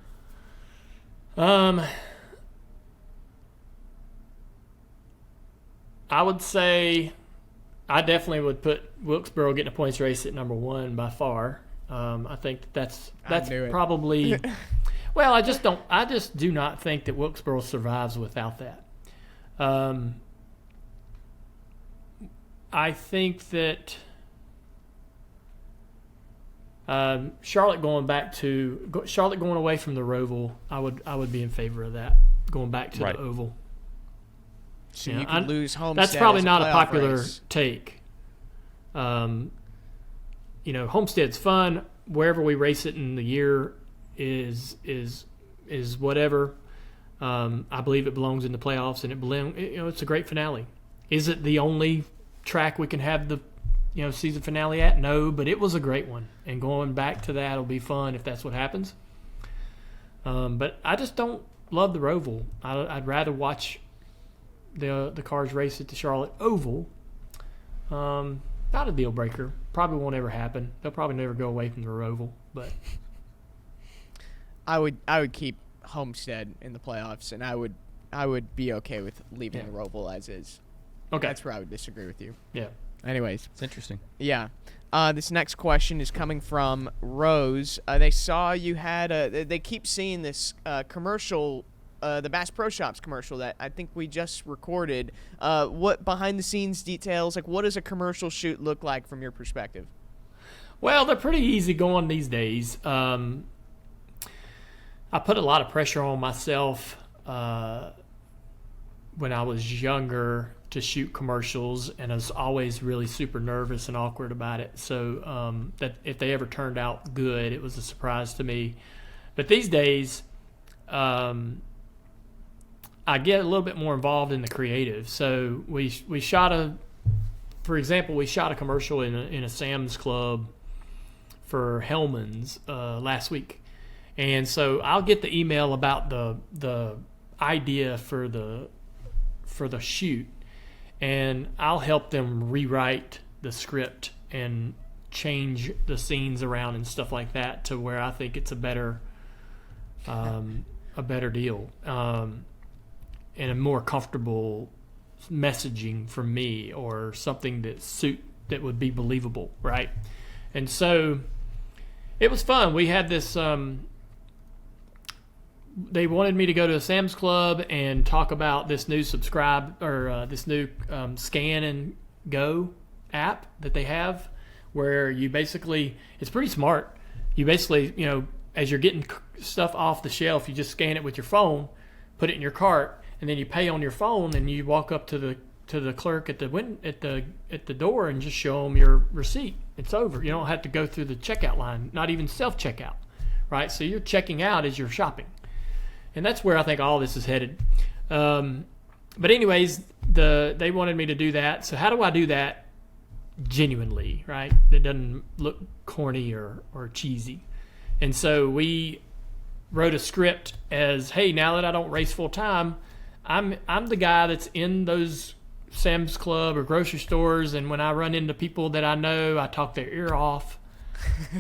[SPEAKER 1] I would say I definitely would put Wilkesboro getting a points race at number 1 by far. I think that's probably well, I just do not think that Wilkesboro survives without that. I think that Charlotte going away from the Roval, I would be in favor of that, going back to the Oval.
[SPEAKER 2] So you could lose Homestead.
[SPEAKER 1] That's probably
[SPEAKER 2] as a
[SPEAKER 1] not a
[SPEAKER 2] playoff
[SPEAKER 1] popular
[SPEAKER 2] race.
[SPEAKER 1] take. Homestead's fun. Wherever we race it in the year is whatever. I believe it belongs in the playoffs, and it's a great finale. Is it the only track we can have the season finale at? No, but it was a great one, and going back to that will be fun if that's what happens. But I just don't love the Roval. I'd rather watch the cars race at the Charlotte Oval. Not a deal breaker. Probably won't ever happen. They'll probably never go away from the Roval. But
[SPEAKER 2] I would keep Homestead in the playoffs, and I would be okay with leaving the Roval as is.
[SPEAKER 1] Okay,
[SPEAKER 2] that's where I would disagree with you.
[SPEAKER 1] Yeah.
[SPEAKER 2] Anyways,
[SPEAKER 3] it's interesting.
[SPEAKER 2] Yeah. This next question is coming from Rose. They saw you had they keep seeing this commercial. The Bass Pro Shops commercial that I think we just recorded. What behind-the-scenes details, like what does a commercial shoot look like from your perspective?
[SPEAKER 1] Well, they're pretty easy going these days. I put a lot of pressure on myself when I was younger to shoot commercials, and I was always really super nervous and awkward about it. So that if they ever turned out good, it was a surprise to me. But these days, I get a little bit more involved in the creative. So we shot a commercial in a Sam's Club for Hellman's last week, and so I'll get the email about the idea for the shoot, and I'll help them rewrite the script and change the scenes around and stuff like that to where I think it's a better deal. And a more comfortable messaging for me, or something that would be believable, right? And so it was fun. We had this. They wanted me to go to a Sam's Club and talk about this new Scan and Go app that they have, where you basically, it's pretty smart. You basically, as you're getting stuff off the shelf, you just scan it with your phone, put it in your cart, and then you pay on your phone, and you walk up to the clerk at the door and just show them your receipt. It's over. You don't have to go through the checkout line, not even self-checkout, right? So you're checking out as you're shopping, and that's where I think all this is headed. But anyways, they wanted me to do that. So how do I do that genuinely, right? That doesn't look corny or cheesy. And so we wrote a script as, hey, now that I don't race full time, I'm the guy that's in those Sam's Club or grocery stores, and when I run into people that I know, I talk their ear off.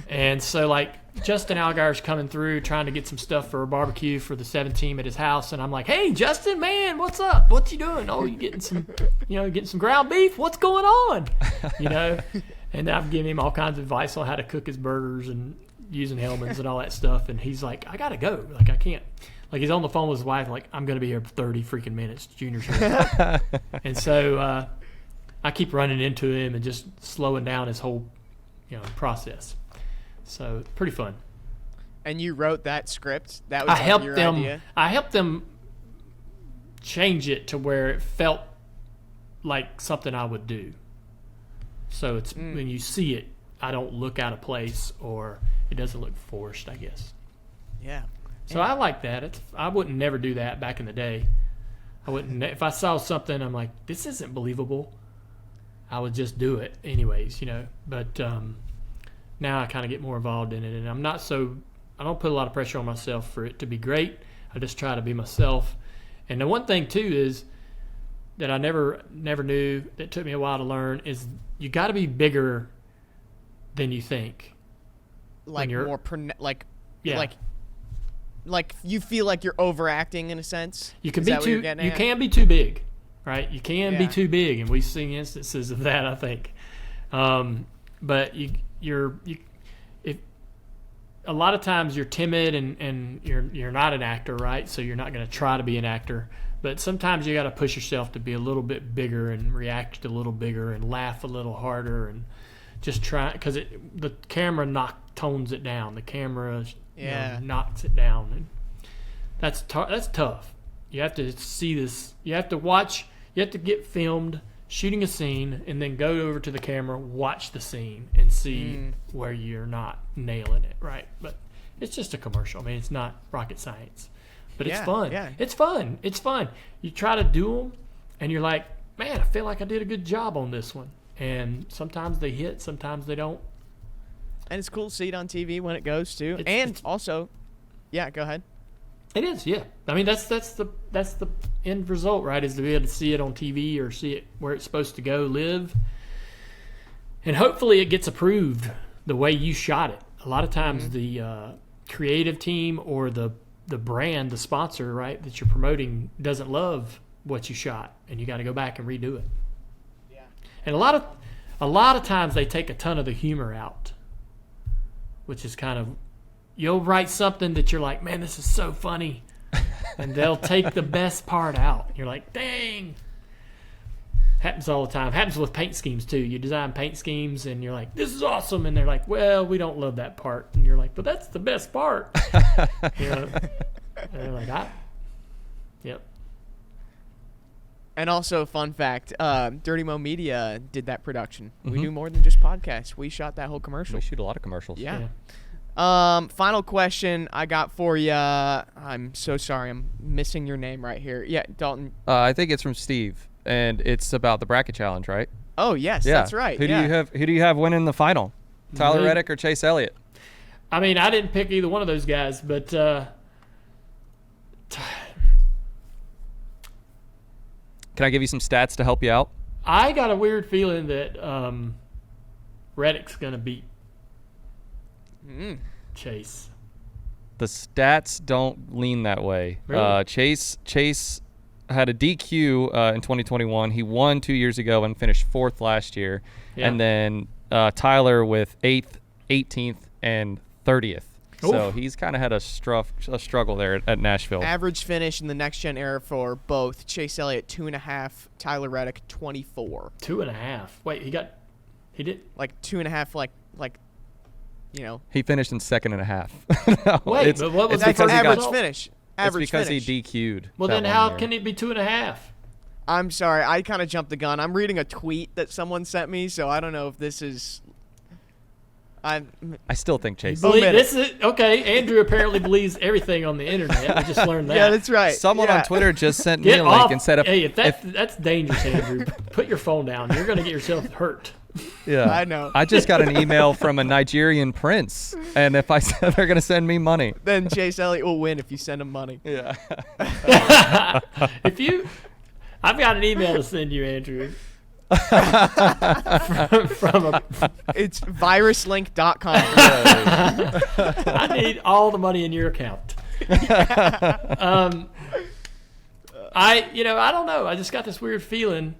[SPEAKER 1] And so, like, Justin Allgaier's coming through trying to get some stuff for a barbecue for the 7 team at his house, and I'm like, hey, Justin, man, what's up? What you doing? Oh, you getting some ground beef? What's going on? And I've given him all kinds of advice on how to cook his burgers and using Hellman's and all that stuff, and he's like, I gotta go. Like, I can't. Like, he's on the phone with his wife, like, I'm going to be here for 30 freaking minutes. Junior's here. And so I keep running into him and just slowing down his whole, process. So pretty fun.
[SPEAKER 2] And you wrote that script? That was your idea?
[SPEAKER 1] I helped them change it to where it felt like something I would do. So it's when you see it, I don't look out of place or it doesn't look forced, I guess.
[SPEAKER 2] Yeah.
[SPEAKER 1] So I like that. I wouldn't never do that back in the day. I wouldn't. If I saw something, I'm like, this isn't believable, I would just do it anyways, But now I kind of get more involved in it, and I don't put a lot of pressure on myself for it to be great. I just try to be myself. And the one thing too is that I never knew, that took me a while to learn, is you got to be bigger than you think.
[SPEAKER 2] Like like you feel like you're overacting in a sense.
[SPEAKER 1] You can be too big, right? You can be too big, and we've seen instances of that, I think. But if a lot of times you're timid and you're not an actor, right? So you're not going to try to be an actor. But sometimes you got to push yourself to be a little bit bigger and react a little bigger and laugh a little harder and just try, because the camera tones it down. The camera knocks it down, and that's tough. You have to see this. You have to watch. You have to get filmed shooting a scene and then go over to the camera, watch the scene, and see where you're not nailing it, right? But it's just a commercial. I mean, it's not rocket science, but it's fun. Yeah. It's fun. It's fun. You try to do them, and you're like, man, I feel like I did a good job on this one. And sometimes they hit, sometimes they don't.
[SPEAKER 2] And it's cool to see it on TV when it goes too. Also, go ahead.
[SPEAKER 1] It is, yeah. I mean, that's the end result, right? Is to be able to see it on TV or see it where it's supposed to go live, and hopefully it gets approved the way you shot it. A lot of times the creative team or the brand, the sponsor, right, that you're promoting doesn't love what you shot, and you got to go back and redo it. Yeah. And a lot of times they take a ton of the humor out, which is kind of, you'll write something that you're like, man, this is so funny, and they'll take the best part out. You're like, dang. Happens all the time. Happens with paint schemes too. You design paint schemes and you're like, this is awesome, and they're like, well, we don't love that part, and you're like, but that's the best part. And they're like, yep.
[SPEAKER 2] And also, fun fact, Dirty Mo Media did that production. We do more than just podcasts. We shot that whole commercial.
[SPEAKER 3] We shoot a lot of commercials.
[SPEAKER 2] Yeah. Final question I got for you. I'm so sorry. I'm missing your name right here. Yeah, Dalton.
[SPEAKER 3] I think it's from Steve, and it's about the bracket challenge, right?
[SPEAKER 2] Oh, yes, that's right.
[SPEAKER 3] Who do you have winning the final? Tyler Reddick or Chase Elliott?
[SPEAKER 1] I mean, I didn't pick either one of those guys, but
[SPEAKER 3] can I give you some stats to help you out?
[SPEAKER 1] I got a weird feeling that Reddick's going to beat Chase.
[SPEAKER 3] The stats don't lean that way.
[SPEAKER 1] Really?
[SPEAKER 3] Chase had a DQ in 2021. He won 2 years ago and finished 4th last year. Yeah. And then Tyler with 8th, 18th, and 30th. Oof. So he's kind of had a struggle there at Nashville.
[SPEAKER 2] Average finish in the next gen era for both Chase Elliott 2.5, Tyler Reddick 24.
[SPEAKER 1] 2.5. Wait, he did
[SPEAKER 2] like 2.5, like. You know,
[SPEAKER 3] he finished in 2nd and a half.
[SPEAKER 1] Wait, but what was
[SPEAKER 2] that's
[SPEAKER 1] the
[SPEAKER 2] average finish? Average
[SPEAKER 3] it's because
[SPEAKER 2] finish.
[SPEAKER 3] he DQ'd.
[SPEAKER 1] Well, then how can it be 2.5?
[SPEAKER 2] I'm sorry, I kind of jumped the gun. I'm reading a tweet that someone sent me, so I don't know if this is.
[SPEAKER 3] I still think Chase.
[SPEAKER 1] This is okay. Andrew apparently believes everything on the internet. We just learned that.
[SPEAKER 2] Yeah, that's right.
[SPEAKER 3] Someone on Twitter just sent me a link and said,
[SPEAKER 1] "If that's dangerous, Andrew. Put your phone down. You're going to get yourself hurt."
[SPEAKER 3] Yeah,
[SPEAKER 2] I know.
[SPEAKER 3] I just got an email from a Nigerian prince, and if I said they're going to send me money,
[SPEAKER 2] then Chase Elliott will win if you send him money.
[SPEAKER 3] Yeah.
[SPEAKER 1] I've got an email to send you, Andrew.
[SPEAKER 2] It's viruslink.com.
[SPEAKER 1] I need all the money in your account. I don't know. I just got this weird feeling.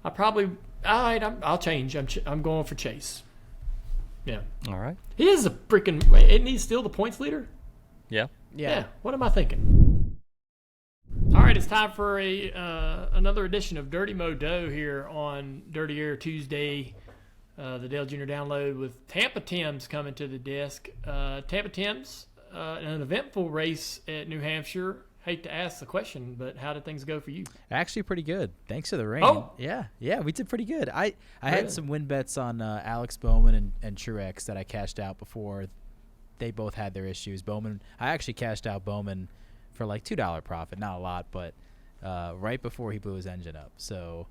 [SPEAKER 1] I'll change. I'm going for Chase. Yeah.
[SPEAKER 3] All right.
[SPEAKER 1] He is a freaking. Isn't he still the points leader?
[SPEAKER 3] Yeah.
[SPEAKER 1] Yeah. What am I thinking? All right, it's time for another edition of Dirty Mo Doe here on Dirty Air Tuesday. the Dale Jr. Download with Tampa Tim's coming to the desk. Tampa Tim's, an eventful race at New Hampshire. Hate to ask the question, but how did things go for you?
[SPEAKER 6] Actually, pretty good. Thanks to the rain.
[SPEAKER 1] Oh!
[SPEAKER 6] Yeah, we did pretty good. I had some win bets on Alex Bowman and Truex that I cashed out before they both had their issues. Bowman, I actually cashed out Bowman for like $2 profit, not a lot, but right before he blew his engine up. So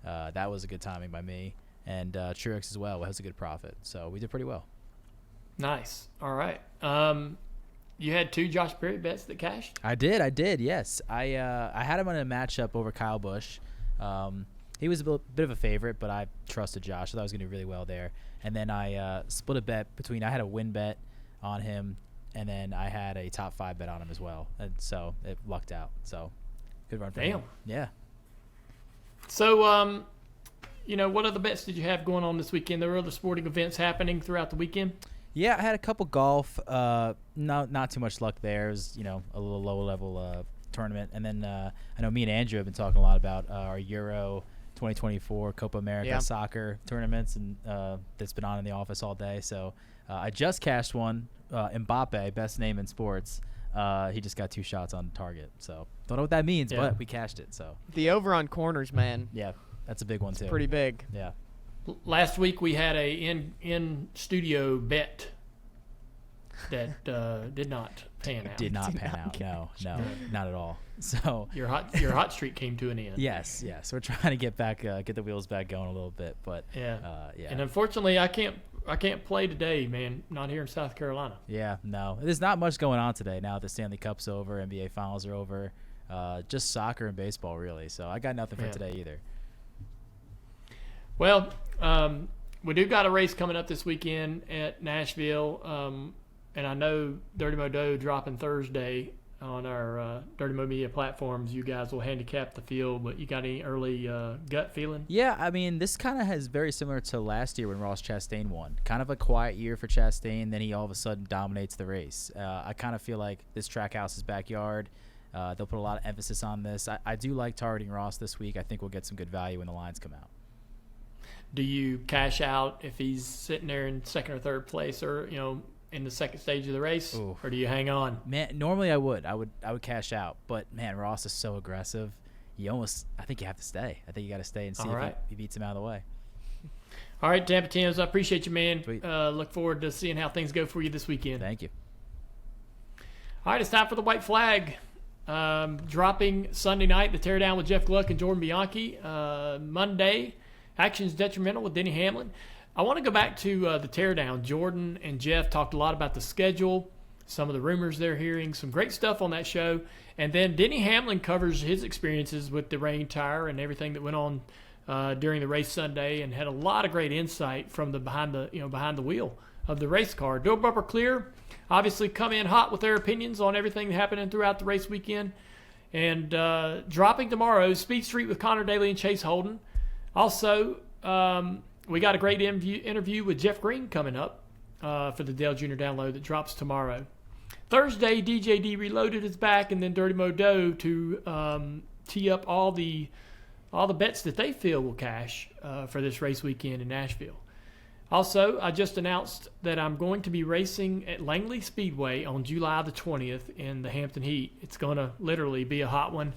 [SPEAKER 6] that was a good timing by me. And Truex as well was a good profit. So we did pretty well. Nice.
[SPEAKER 1] All right. You had 2 Josh Perry bets that cashed?
[SPEAKER 6] I did, yes. I had him on a matchup over Kyle Busch. He was a bit of a favorite, but I trusted Josh. I thought I was going to do really well there. And then I split a bet between – I had a win bet on him, and then I had a top 5 bet on him as well. And so it lucked out. So good run for him. Yeah.
[SPEAKER 1] So, what other bets did you have going on this weekend? There were other sporting events happening throughout the weekend?
[SPEAKER 6] Yeah, I had a couple golf. Not too much luck there. It was, a little low-level tournament. And then I know me and Andrew have been talking a lot about our Euro 2024 Copa America soccer tournaments, and that's been on in the office all day. So I just cashed one. Mbappe, best name in sports. He just got 2 shots on target. So don't know what that means, but we cashed it. So
[SPEAKER 2] the over on corners, man.
[SPEAKER 6] Yeah, that's a big one, too.
[SPEAKER 2] Pretty big.
[SPEAKER 6] Yeah.
[SPEAKER 1] Last week we had a in studio bet that did not pan out.
[SPEAKER 6] Did not pan out. No, not at all. So
[SPEAKER 1] your hot streak came to an end.
[SPEAKER 6] Yes. We're trying to get the wheels back going a little bit, but
[SPEAKER 1] yeah. And unfortunately, I can't play today, man. Not here in South Carolina.
[SPEAKER 6] Yeah, no. There's not much going on today. Now the Stanley Cup's over, NBA Finals are over, just soccer and baseball really. So I got nothing for today either.
[SPEAKER 1] Well, we do got a race coming up this weekend at Nashville, and I know Dirty Mo dropping Thursday on our Dirty Mo Media platforms. You guys will handicap the field, but you got any early gut feeling?
[SPEAKER 6] Yeah, I mean, this kind of is very similar to last year when Ross Chastain won. Kind of a quiet year for Chastain, then he all of a sudden dominates the race. I kind of feel like this Trackhouse's backyard. They'll put a lot of emphasis on this. I do like targeting Ross this week. I think we'll get some good value when the lines come out.
[SPEAKER 1] Do you cash out if he's sitting there in second or third place, or in the second stage of the race? Ooh. Or do you hang on?
[SPEAKER 6] Man, normally I would cash out, but man, Ross is so aggressive. I think you have to stay. I think you got to stay and see if he beats him out of the way.
[SPEAKER 1] All right, Tampa Tims, I appreciate you, man. Look forward to seeing how things go for you this weekend.
[SPEAKER 6] Thank you.
[SPEAKER 1] All right, it's time for the white flag. Dropping Sunday night, the teardown with Jeff Gluck and Jordan Bianchi. Monday, actions detrimental with Denny Hamlin. I want to go back to the teardown. Jordan and Jeff talked a lot about the schedule, some of the rumors they're hearing, some great stuff on that show. And then Denny Hamlin covers his experiences with the rain tire and everything that went on during the race Sunday, and had a lot of great insight from the behind the wheel of the race car. Door Bumper Clear obviously come in hot with their opinions on everything happening throughout the race weekend. And dropping tomorrow, Speed Street with Connor Daly and Chase Holden. Also, we got a great interview with Jeff Green coming up for the Dale Jr. Download that drops tomorrow. Thursday, DJD Reloaded is back, and then Dirty Mo Doe to tee up all the bets that they feel will cash for this race weekend in Nashville. Also, I just announced that I'm going to be racing at Langley Speedway on July the 20th in the Hampton Heat. It's going to literally be a hot one.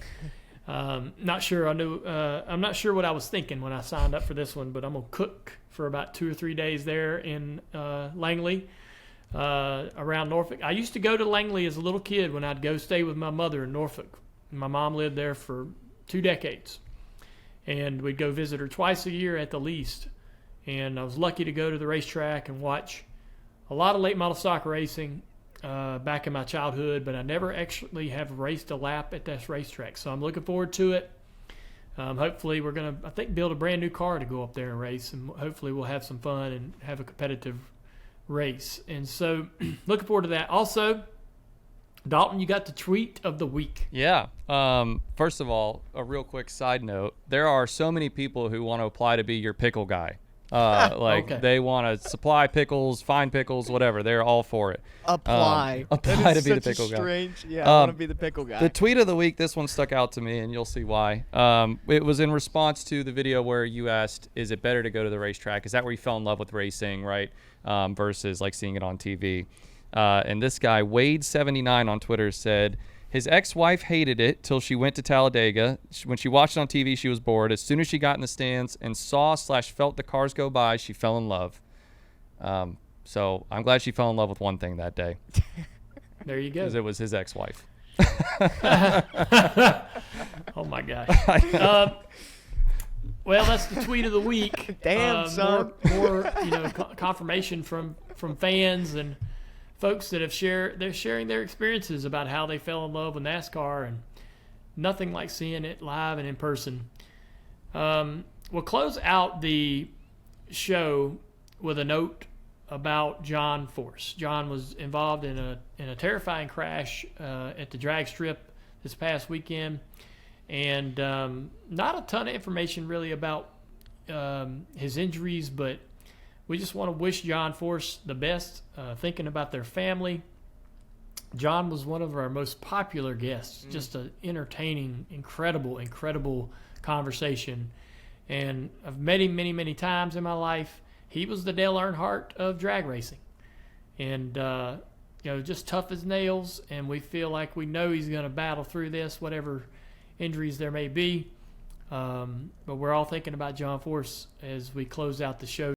[SPEAKER 1] I'm not sure what I was thinking when I signed up for this one, but I'm gonna cook for about 2 or 3 days there in Langley, around Norfolk. I used to go to Langley as a little kid when I'd go stay with my mother in Norfolk. My mom lived there for 2 decades, and we'd go visit her twice a year at the least. And I was lucky to go to the racetrack and watch a lot of late model stock racing back in my childhood, but I never actually have raced a lap at this racetrack. So I'm looking forward to it. Hopefully we're going to, build a brand new car to go up there and race, and hopefully we'll have some fun and have a competitive race. And so looking forward to that. Also, Dalton, you got the tweet of the week.
[SPEAKER 3] Yeah. First of all, a real quick side note. There are so many people who want to apply to be your pickle guy.
[SPEAKER 1] Okay.
[SPEAKER 3] They want to supply pickles, find pickles, whatever. They're all for it.
[SPEAKER 2] Apply
[SPEAKER 3] Apply to be the
[SPEAKER 2] such a
[SPEAKER 3] pickle guy.
[SPEAKER 2] strange, yeah, I want to be the pickle guy.
[SPEAKER 3] The tweet of the week, this one stuck out to me, and you'll see why. It was in response to the video where you asked, is it better to go to the racetrack? Is that where you fell in love with racing, right? Versus like seeing it on TV. And this guy, Wade79 on Twitter, said, his ex-wife hated it till she went to Talladega. When she watched it on TV, she was bored. As soon as she got in the stands and saw/felt the cars go by, she fell in love. So I'm glad she fell in love with one thing that day.
[SPEAKER 1] There you go.
[SPEAKER 3] Because it was his ex-wife.
[SPEAKER 1] Oh, my gosh. Well, that's the tweet of the week.
[SPEAKER 2] Damn, son.
[SPEAKER 1] More confirmation from fans and folks that they're sharing their experiences about how they fell in love with NASCAR, and nothing like seeing it live and in person. We'll close out the show with a note about John Force. John was involved in a terrifying crash at the drag strip this past weekend, and not a ton of information really about his injuries, but we just want to wish John Force the best, thinking about their family. John was one of our most popular guests, just an entertaining, incredible conversation. And I've met him many, many times in my life. He was the Dale Earnhardt of drag racing. And, just tough as nails, and we feel like we know he's going to battle through this, whatever injuries there may be. But we're all thinking about John Force as we close out the show.